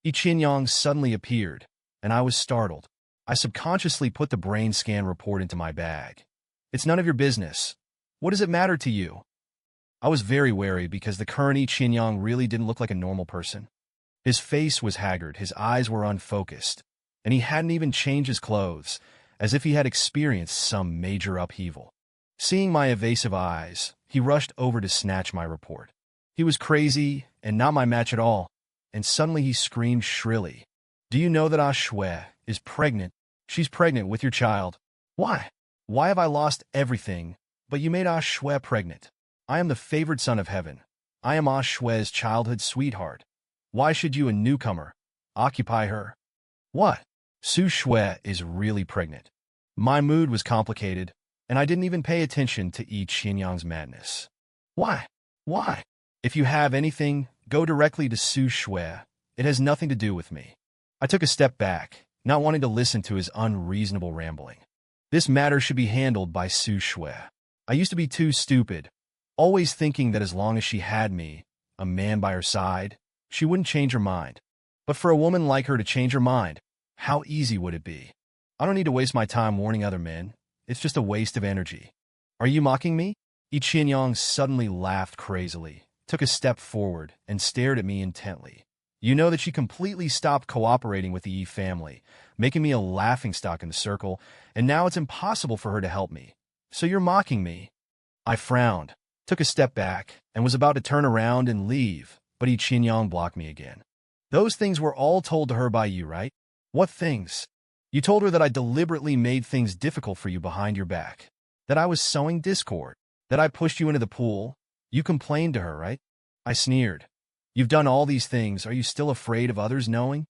Yi Qianyang suddenly appeared, and I was startled. I subconsciously put the brain scan report into my bag. It's none of your business. What does it matter to you? I was very wary because the current Yi Qianyang really didn't look like a normal person. His face was haggard, his eyes were unfocused, and he hadn't even changed his clothes, as if he had experienced some major upheaval. Seeing my evasive eyes, he rushed over to snatch my report. He was crazy and not my match at all, and suddenly he screamed shrilly. Do you know that Su Xue is pregnant? She's pregnant with your child. Why? Why have I lost everything, but you made Su Xue pregnant? I am the favored son of heaven. I am Su Xue's childhood sweetheart. Why should you, a newcomer, occupy her? What? Su Xue is really pregnant. My mood was complicated, and I didn't even pay attention to Yi Qianyang's madness. Why? Why? If you have anything, go directly to Su Xue. It has nothing to do with me. I took a step back, not wanting to listen to his unreasonable rambling. This matter should be handled by Su Xue. I used to be too stupid, always thinking that as long as she had me, a man by her side, she wouldn't change her mind. But for a woman like her to change her mind, how easy would it be? I don't need to waste my time warning other men. It's just a waste of energy. Are you mocking me? Yi Qianyang suddenly laughed crazily, took a step forward, and stared at me intently. You know that she completely stopped cooperating with the Yi family, making me a laughingstock in the circle, and now it's impossible for her to help me. So you're mocking me? I frowned, took a step back, and was about to turn around and leave, but Yi Qianyang blocked me again. Those things were all told to her by you, right? What things? You told her that I deliberately made things difficult for you behind your back, that I was sowing discord, that I pushed you into the pool. You complained to her, right? I sneered. You've done all these things. Are you still afraid of others knowing?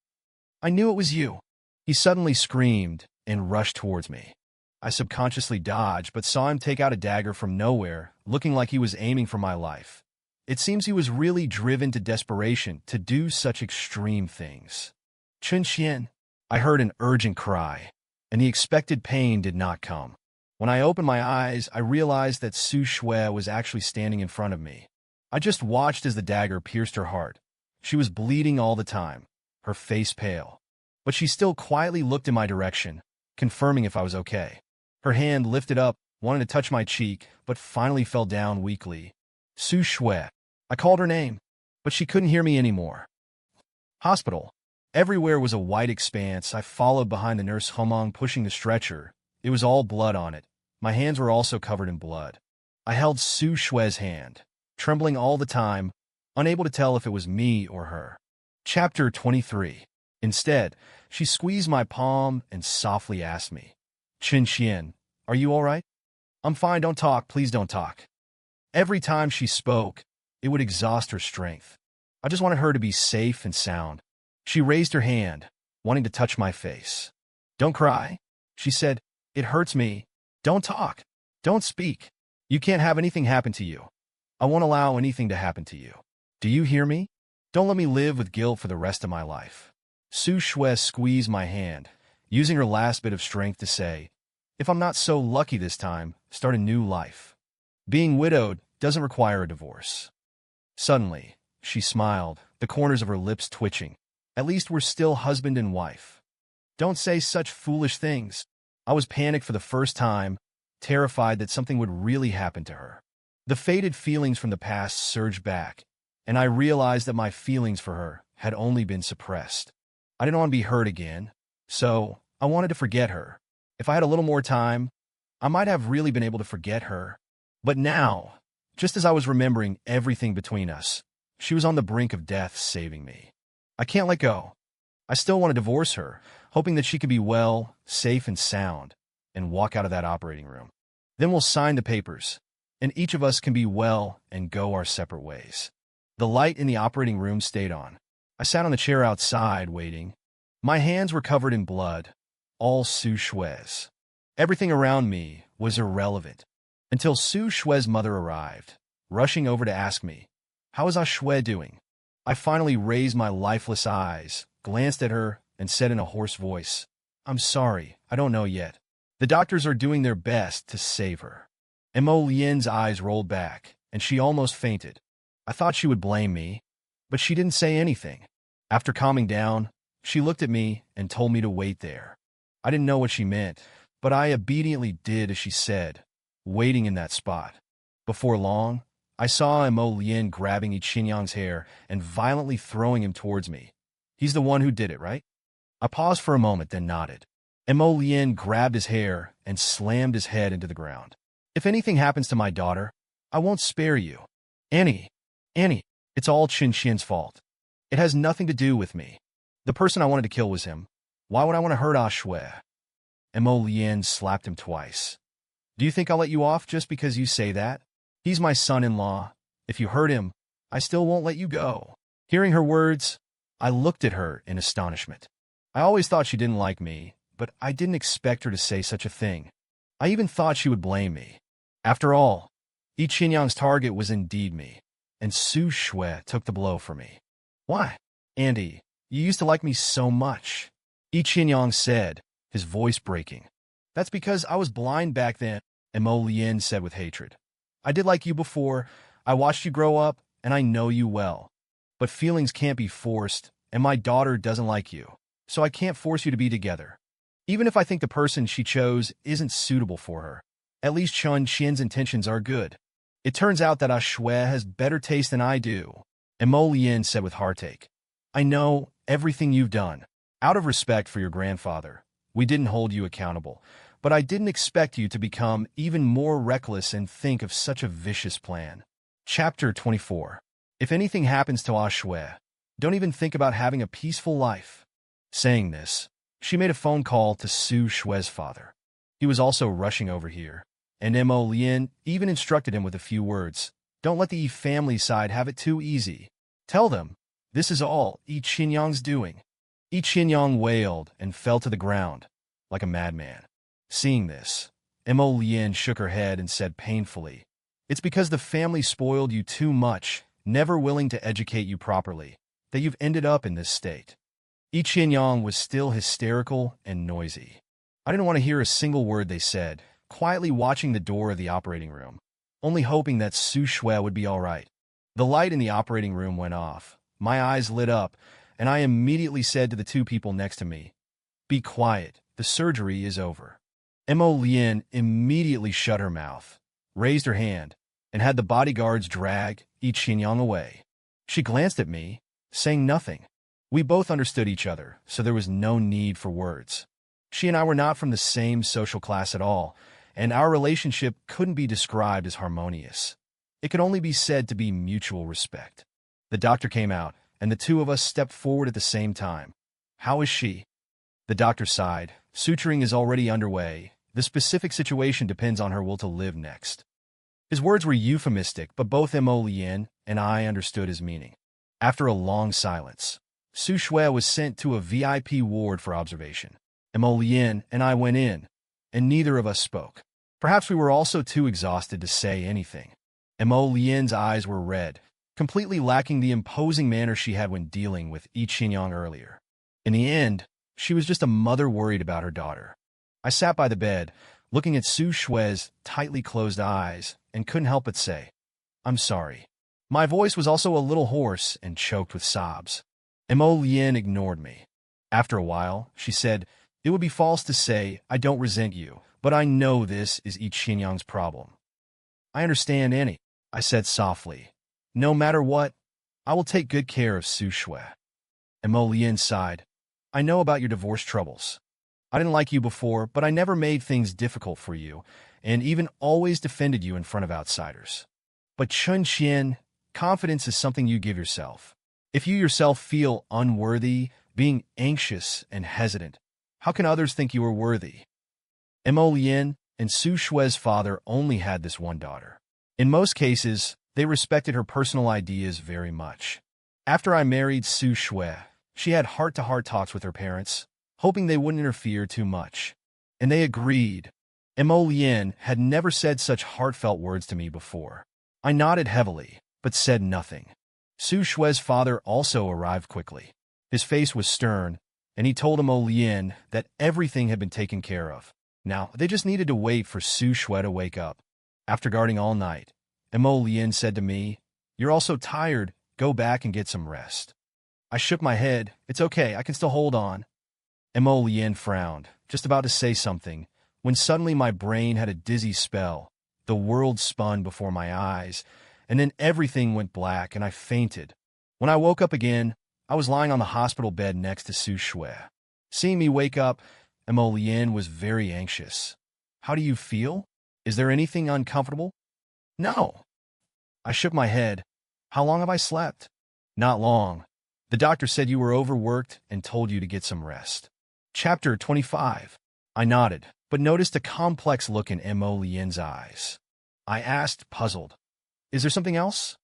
I knew it was you. He suddenly screamed and rushed towards me. I subconsciously dodged, but saw him take out a dagger from nowhere, looking like he was aiming for my life. It seems he was really driven to desperation to do such extreme things. Chen Qian, I heard an urgent cry, and the expected pain did not come. When I opened my eyes, I realized that Su Xue was actually standing in front of me. I just watched as the dagger pierced her heart. She was bleeding all the time, her face pale. But she still quietly looked in my direction, confirming if I was okay. Her hand lifted up, wanted to touch my cheek, but finally fell down weakly. Su Xue. I called her name, but she couldn't hear me anymore. Hospital. Everywhere was a white expanse. I followed behind the nurse Homong pushing the stretcher. It was all blood on it. My hands were also covered in blood. I held Su Xue's hand, trembling all the time, unable to tell if it was me or her. Chapter 23. Instead, she squeezed my palm and softly asked me, Chen Qian, are you all right? I'm fine, don't talk, please don't talk. Every time she spoke, it would exhaust her strength. I just wanted her to be safe and sound. She raised her hand, wanting to touch my face. Don't cry, she said. It hurts me. Don't talk. Don't speak. You can't have anything happen to you. I won't allow anything to happen to you. Do you hear me? Don't let me live with guilt for the rest of my life. Su Xue squeezed my hand, using her last bit of strength to say, "If I'm not so lucky this time, start a new life. Being widowed doesn't require a divorce." Suddenly, she smiled, the corners of her lips twitching. "At least we're still husband and wife." "Don't say such foolish things." I was panicked for the first time, terrified that something would really happen to her. The faded feelings from the past surged back, and I realized that my feelings for her had only been suppressed. I didn't want to be hurt again, so I wanted to forget her. If I had a little more time, I might have really been able to forget her. But now, just as I was remembering everything between us, she was on the brink of death saving me. I can't let go. I still want to divorce her, hoping that she could be well, safe and sound, and walk out of that operating room. Then we'll sign the papers, and each of us can be well and go our separate ways. The light in the operating room stayed on. I sat on the chair outside, waiting. My hands were covered in blood, all Su Xue's. Everything around me was irrelevant, until Su Xue's mother arrived, rushing over to ask me, "How is Xue doing?" I finally raised my lifeless eyes, glanced at her, and said in a hoarse voice, "I'm sorry, I don't know yet. The doctors are doing their best to save her." Mo Lian's eyes rolled back, and she almost fainted. I thought she would blame me, but she didn't say anything. After calming down, she looked at me and told me to wait there. I didn't know what she meant, but I obediently did as she said, waiting in that spot. Before long, I saw Mo Lian grabbing Yi Qianyang's hair and violently throwing him towards me. "He's the one who did it, right?" I paused for a moment, then nodded. Mo Lian grabbed his hair and slammed his head into the ground. "If anything happens to my daughter, I won't spare you. Annie, it's all Chen Qian's fault. It has nothing to do with me. The person I wanted to kill was him. Why would I want to hurt Xue?" Mo Lian slapped him twice. "Do you think I'll let you off just because you say that? He's my son-in-law. If you hurt him, I still won't let you go." Hearing her words, I looked at her in astonishment. I always thought she didn't like me, but I didn't expect her to say such a thing. I even thought she would blame me. After all, Yi Qianyang's target was indeed me, and Su Xue took the blow for me. "Why, Andy, you used to like me so much," Yi Qianyang said, his voice breaking. "That's because I was blind back then," Mo Lian said with hatred. "I did like you before. I watched you grow up, and I know you well. But feelings can't be forced, and my daughter doesn't like you, so I can't force you to be together. Even if I think the person she chose isn't suitable for her, at least Chen Qian's intentions are good. It turns out that Xue has better taste than I do," Mo Lian said with heartache. "I know everything you've done. Out of respect for your grandfather, we didn't hold you accountable, but I didn't expect you to become even more reckless and think of such a vicious plan." Chapter 24. If anything happens to Xue, don't even think about having a peaceful life. Saying this, she made a phone call to Su Xue's father. He was also rushing over here, and Mo Lian even instructed him with a few words. "Don't let the Yi family side have it too easy. Tell them, this is all Yi Qianyang's doing." Yi Qianyang wailed and fell to the ground, like a madman. Seeing this, Mo Lian shook her head and said painfully, "It's because the family spoiled you too much, never willing to educate you properly, that you've ended up in this state." Yi Qianyang was still hysterical and noisy. I didn't want to hear a single word they said, quietly watching the door of the operating room, only hoping that Su Xue would be all right. The light in the operating room went off. My eyes lit up, and I immediately said to the two people next to me, "Be quiet, the surgery is over." Mo Lian immediately shut her mouth, raised her hand, and had the bodyguards drag Yi Qianyang away. She glanced at me, saying nothing. We both understood each other, so there was no need for words. She and I were not from the same social class at all, and our relationship couldn't be described as harmonious. It could only be said to be mutual respect. The doctor came out, and the two of us stepped forward at the same time. "How is she?" The doctor sighed. "Suturing is already underway. The specific situation depends on her will to live next." His words were euphemistic, but both Mo Lian and I understood his meaning. After a long silence, Su Xue was sent to a VIP ward for observation. Mo Lian and I went in, and neither of us spoke. Perhaps we were also too exhausted to say anything. Mo Lian's eyes were red, completely lacking the imposing manner she had when dealing with Yi Qianyang earlier. In the end, She was just a mother worried about her daughter. I sat by the bed, looking at Su Xue's tightly closed eyes, and couldn't help but say, "I'm sorry." My voice was also a little hoarse and choked with sobs. Lian ignored me. After a while, she said, "It would be false to say I don't resent you, but I know this is Yi Qianyang's problem." "I understand, Annie," I said softly. "No matter what, I will take good care of Su Xue." Lian sighed. "I know about your divorce troubles. I didn't like you before, but I never made things difficult for you, and even always defended you in front of outsiders. But Chen Qian, confidence is something you give yourself. If you yourself feel unworthy, being anxious and hesitant, how can others think you are worthy?" Lian and Su Xue's father only had this one daughter. In most cases, they respected her personal ideas very much. After I married Su Xue, she had heart-to-heart talks with her parents, hoping they wouldn't interfere too much. And they agreed. Lian had never said such heartfelt words to me before. I nodded heavily, but said nothing. Su Xue's father also arrived quickly. His face was stern, and he told Lian that everything had been taken care of. Now, they just needed to wait for Su Xue to wake up. After guarding all night, Lian said to me, "You're all so tired, go back and get some rest." I shook my head. "It's okay, I can still hold on." Lian frowned, just about to say something, when suddenly my brain had a dizzy spell. The world spun before my eyes, and then everything went black and I fainted. When I woke up again, I was lying on the hospital bed next to Su Xue. Seeing me wake up, Lian was very anxious. "How do you feel? Is there anything uncomfortable?" "No." I shook my head. "How long have I slept?" "Not long. The doctor said you were overworked and told you to get some rest." Chapter 25. I nodded, but noticed a complex look in Lian's eyes. I asked, puzzled, "Is there something else?"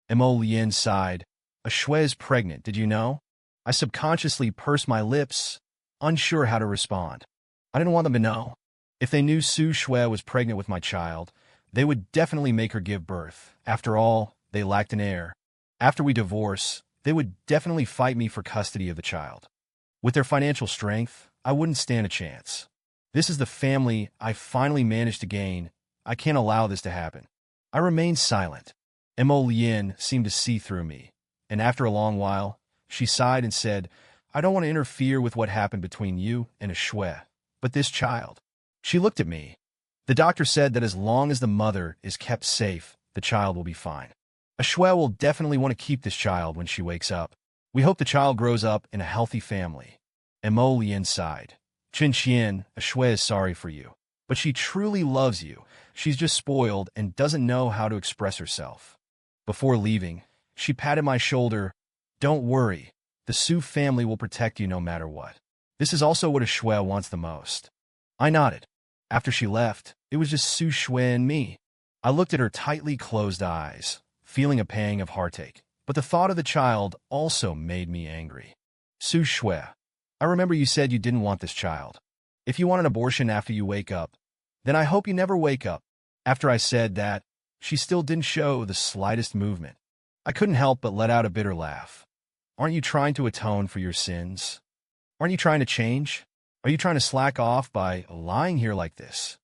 Lian sighed. "A Xue is pregnant, did you know?" I subconsciously pursed my lips, unsure how to respond. I didn't want them to know. If they knew Su Xue was pregnant with my child, they would definitely make her give birth. After all, they lacked an heir. After we divorce, they would definitely fight me for custody of the child. With their financial strength, I wouldn't stand a chance. This is the family I finally managed to gain. I can't allow this to happen. I remained silent. Lian seemed to see through me, and after a long while, she sighed and said, "I don't want to interfere with what happened between you and a Xue, but this child." She looked at me. "The doctor said that as long as the mother is kept safe, the child will be fine. A Xue will definitely want to keep this child when she wakes up. We hope the child grows up in a healthy family." Lian sighed. "Chen Qian, a Xue is sorry for you, but she truly loves you. She's just spoiled and doesn't know how to express herself." Before leaving, she patted my shoulder. "Don't worry. The Su family will protect you no matter what. This is also what a Xue wants the most." I nodded. After she left, it was just Su Xue and me. I looked at her tightly closed eyes, feeling a pang of heartache, but the thought of the child also made me angry. "Su Xue, I remember you said you didn't want this child. If you want an abortion after you wake up, then I hope you never wake up." After I said that, she still didn't show the slightest movement. I couldn't help but let out a bitter laugh. "Aren't you trying to atone for your sins? Aren't you trying to change? Are you trying to slack off by lying here like this?"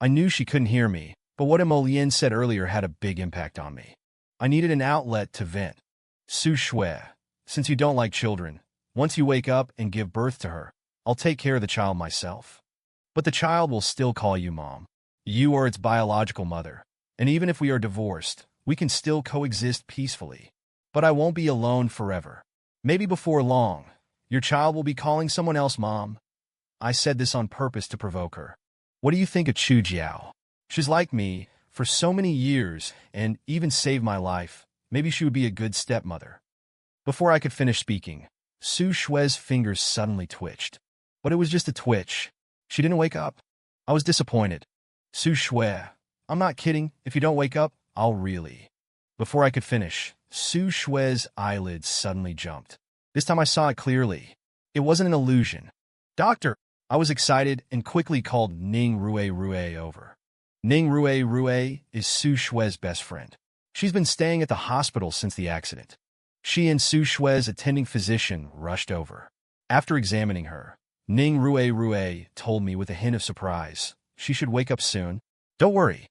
I knew she couldn't hear me, but what Lian said earlier had a big impact on me. I needed an outlet to vent. "Su Xue, since you don't like children, once you wake up and give birth to her, I'll take care of the child myself. But the child will still call you Mom. You are its biological mother, and even if we are divorced, we can still coexist peacefully. But I won't be alone forever. Maybe before long, your child will be calling someone else Mom." I said this on purpose to provoke her. "What do you think of Chu Jiao? She's like me for so many years and even saved my life. Maybe she would be a good stepmother." Before I could finish speaking, Su Xue's fingers suddenly twitched. But it was just a twitch. She didn't wake up. I was disappointed. "Su Xue, I'm not kidding. If you don't wake up, I'll really." Before I could finish, Su Xue's eyelids suddenly jumped. This time I saw it clearly. It wasn't an illusion. "Doctor!" I was excited and quickly called Ning Rue over. Ning Rue is Su Xue's best friend. She's been staying at the hospital since the accident. She and Su Xue's attending physician rushed over. After examining her, Ning Rue told me with a hint of surprise. She should wake up soon. Don't worry.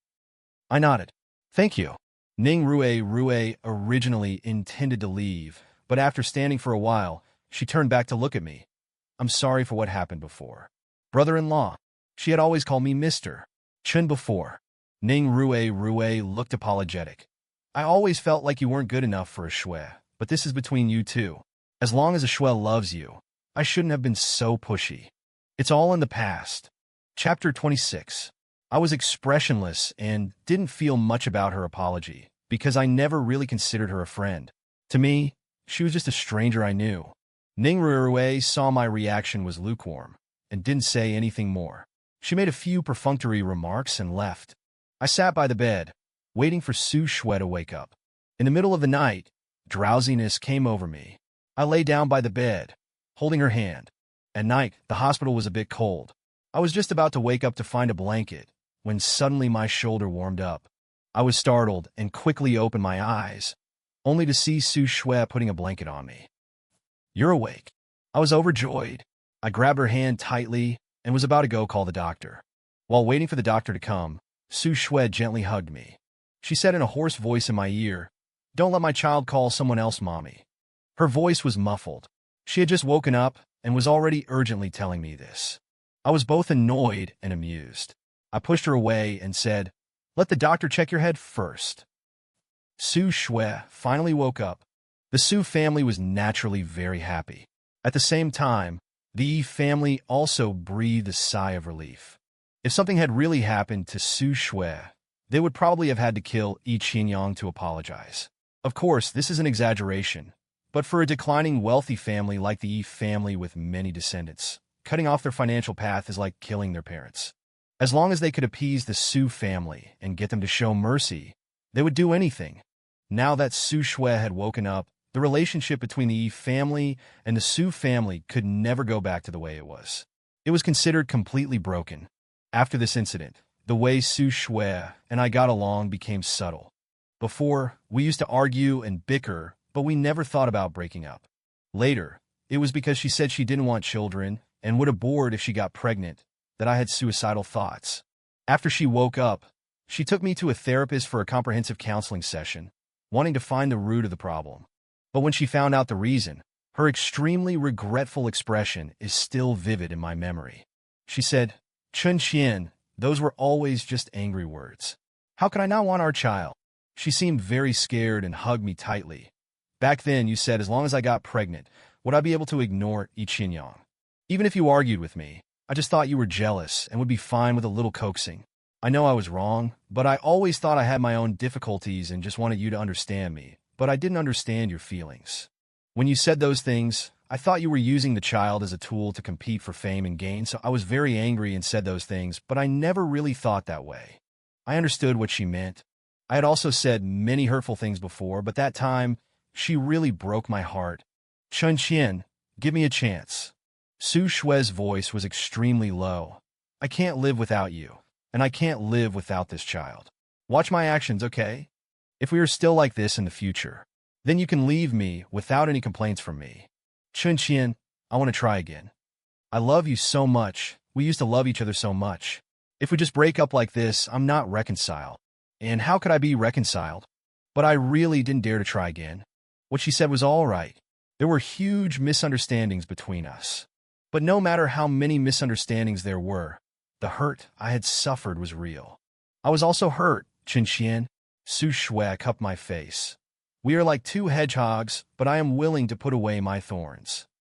I nodded. Thank you. Ning Rue originally intended to leave, but after standing for a while, she turned back to look at me. I'm sorry for what happened before. Brother-in-law. She had always called me Mr. Chen before. Ning Rue looked apologetic. I always felt like you weren't good enough for a Xue, but this is between you two. As long as a Xue loves you, I shouldn't have been so pushy. It's all in the past. Chapter 26. I was expressionless and didn't feel much about her apology, because I never really considered her a friend. To me, she was just a stranger I knew. Ning Rue saw my reaction was lukewarm, and didn't say anything more. She made a few perfunctory remarks and left. I sat by the bed, waiting for Su Xue to wake up. In the middle of the night, drowsiness came over me. I lay down by the bed, holding her hand. At night, the hospital was a bit cold. I was just about to wake up to find a blanket, when suddenly my shoulder warmed up. I was startled and quickly opened my eyes, only to see Su Xue putting a blanket on me. You're awake. I was overjoyed. I grabbed her hand tightly and was about to go call the doctor. While waiting for the doctor to come, Su Xue gently hugged me. She said in a hoarse voice in my ear, "Don't let my child call someone else mommy." Her voice was muffled. She had just woken up and was already urgently telling me this. I was both annoyed and amused. I pushed her away and said, "Let the doctor check your head first." Su Xue finally woke up. The Su family was naturally very happy. At the same time, the Yi family also breathed a sigh of relief. If something had really happened to Su Xue, they would probably have had to kill Yi Qianyang to apologize. Of course, this is an exaggeration, but for a declining wealthy family like the Yi family with many descendants, cutting off their financial path is like killing their parents. As long as they could appease the Su family and get them to show mercy, they would do anything. Now that Su Xue had woken up, the relationship between the Yi family and the Su family could never go back to the way it was. It was considered completely broken. After this incident, the way Su Xue and I got along became subtle. Before, we used to argue and bicker, but we never thought about breaking up. Later, it was because she said she didn't want children and would abort if she got pregnant that I had suicidal thoughts. After she woke up, she took me to a therapist for a comprehensive counseling session, wanting to find the root of the problem. But when she found out the reason, her extremely regretful expression is still vivid in my memory. She said, "Chen Qian, those were always just angry words. How could I not want our child?" She seemed very scared and hugged me tightly. "Back then, you said as long as I got pregnant, would I be able to ignore Yi Qianyang? Even if you argued with me, I just thought you were jealous and would be fine with a little coaxing. I know I was wrong, but I always thought I had my own difficulties and just wanted you to understand me, but I didn't understand your feelings. When you said those things, I thought you were using the child as a tool to compete for fame and gain, so I was very angry and said those things, but I never really thought that way." I understood what she meant. I had also said many hurtful things before, but that time, she really broke my heart. "Chen Qian, give me a chance." Su Xue's voice was extremely low. "I can't live without you, and I can't live without this child. Watch my actions, okay? If we are still like this in the future, then you can leave me without any complaints from me. Chen Qian, I want to try again. I love you so much. We used to love each other so much. If we just break up like this, I'm not reconciled. And how could I be reconciled?" But I really didn't dare to try again. What she said was all right. There were huge misunderstandings between us. But no matter how many misunderstandings there were, the hurt I had suffered was real. I was also hurt, Chen Qian. Su Xue cupped my face. "We are like two hedgehogs, but I am willing to put away my thorns.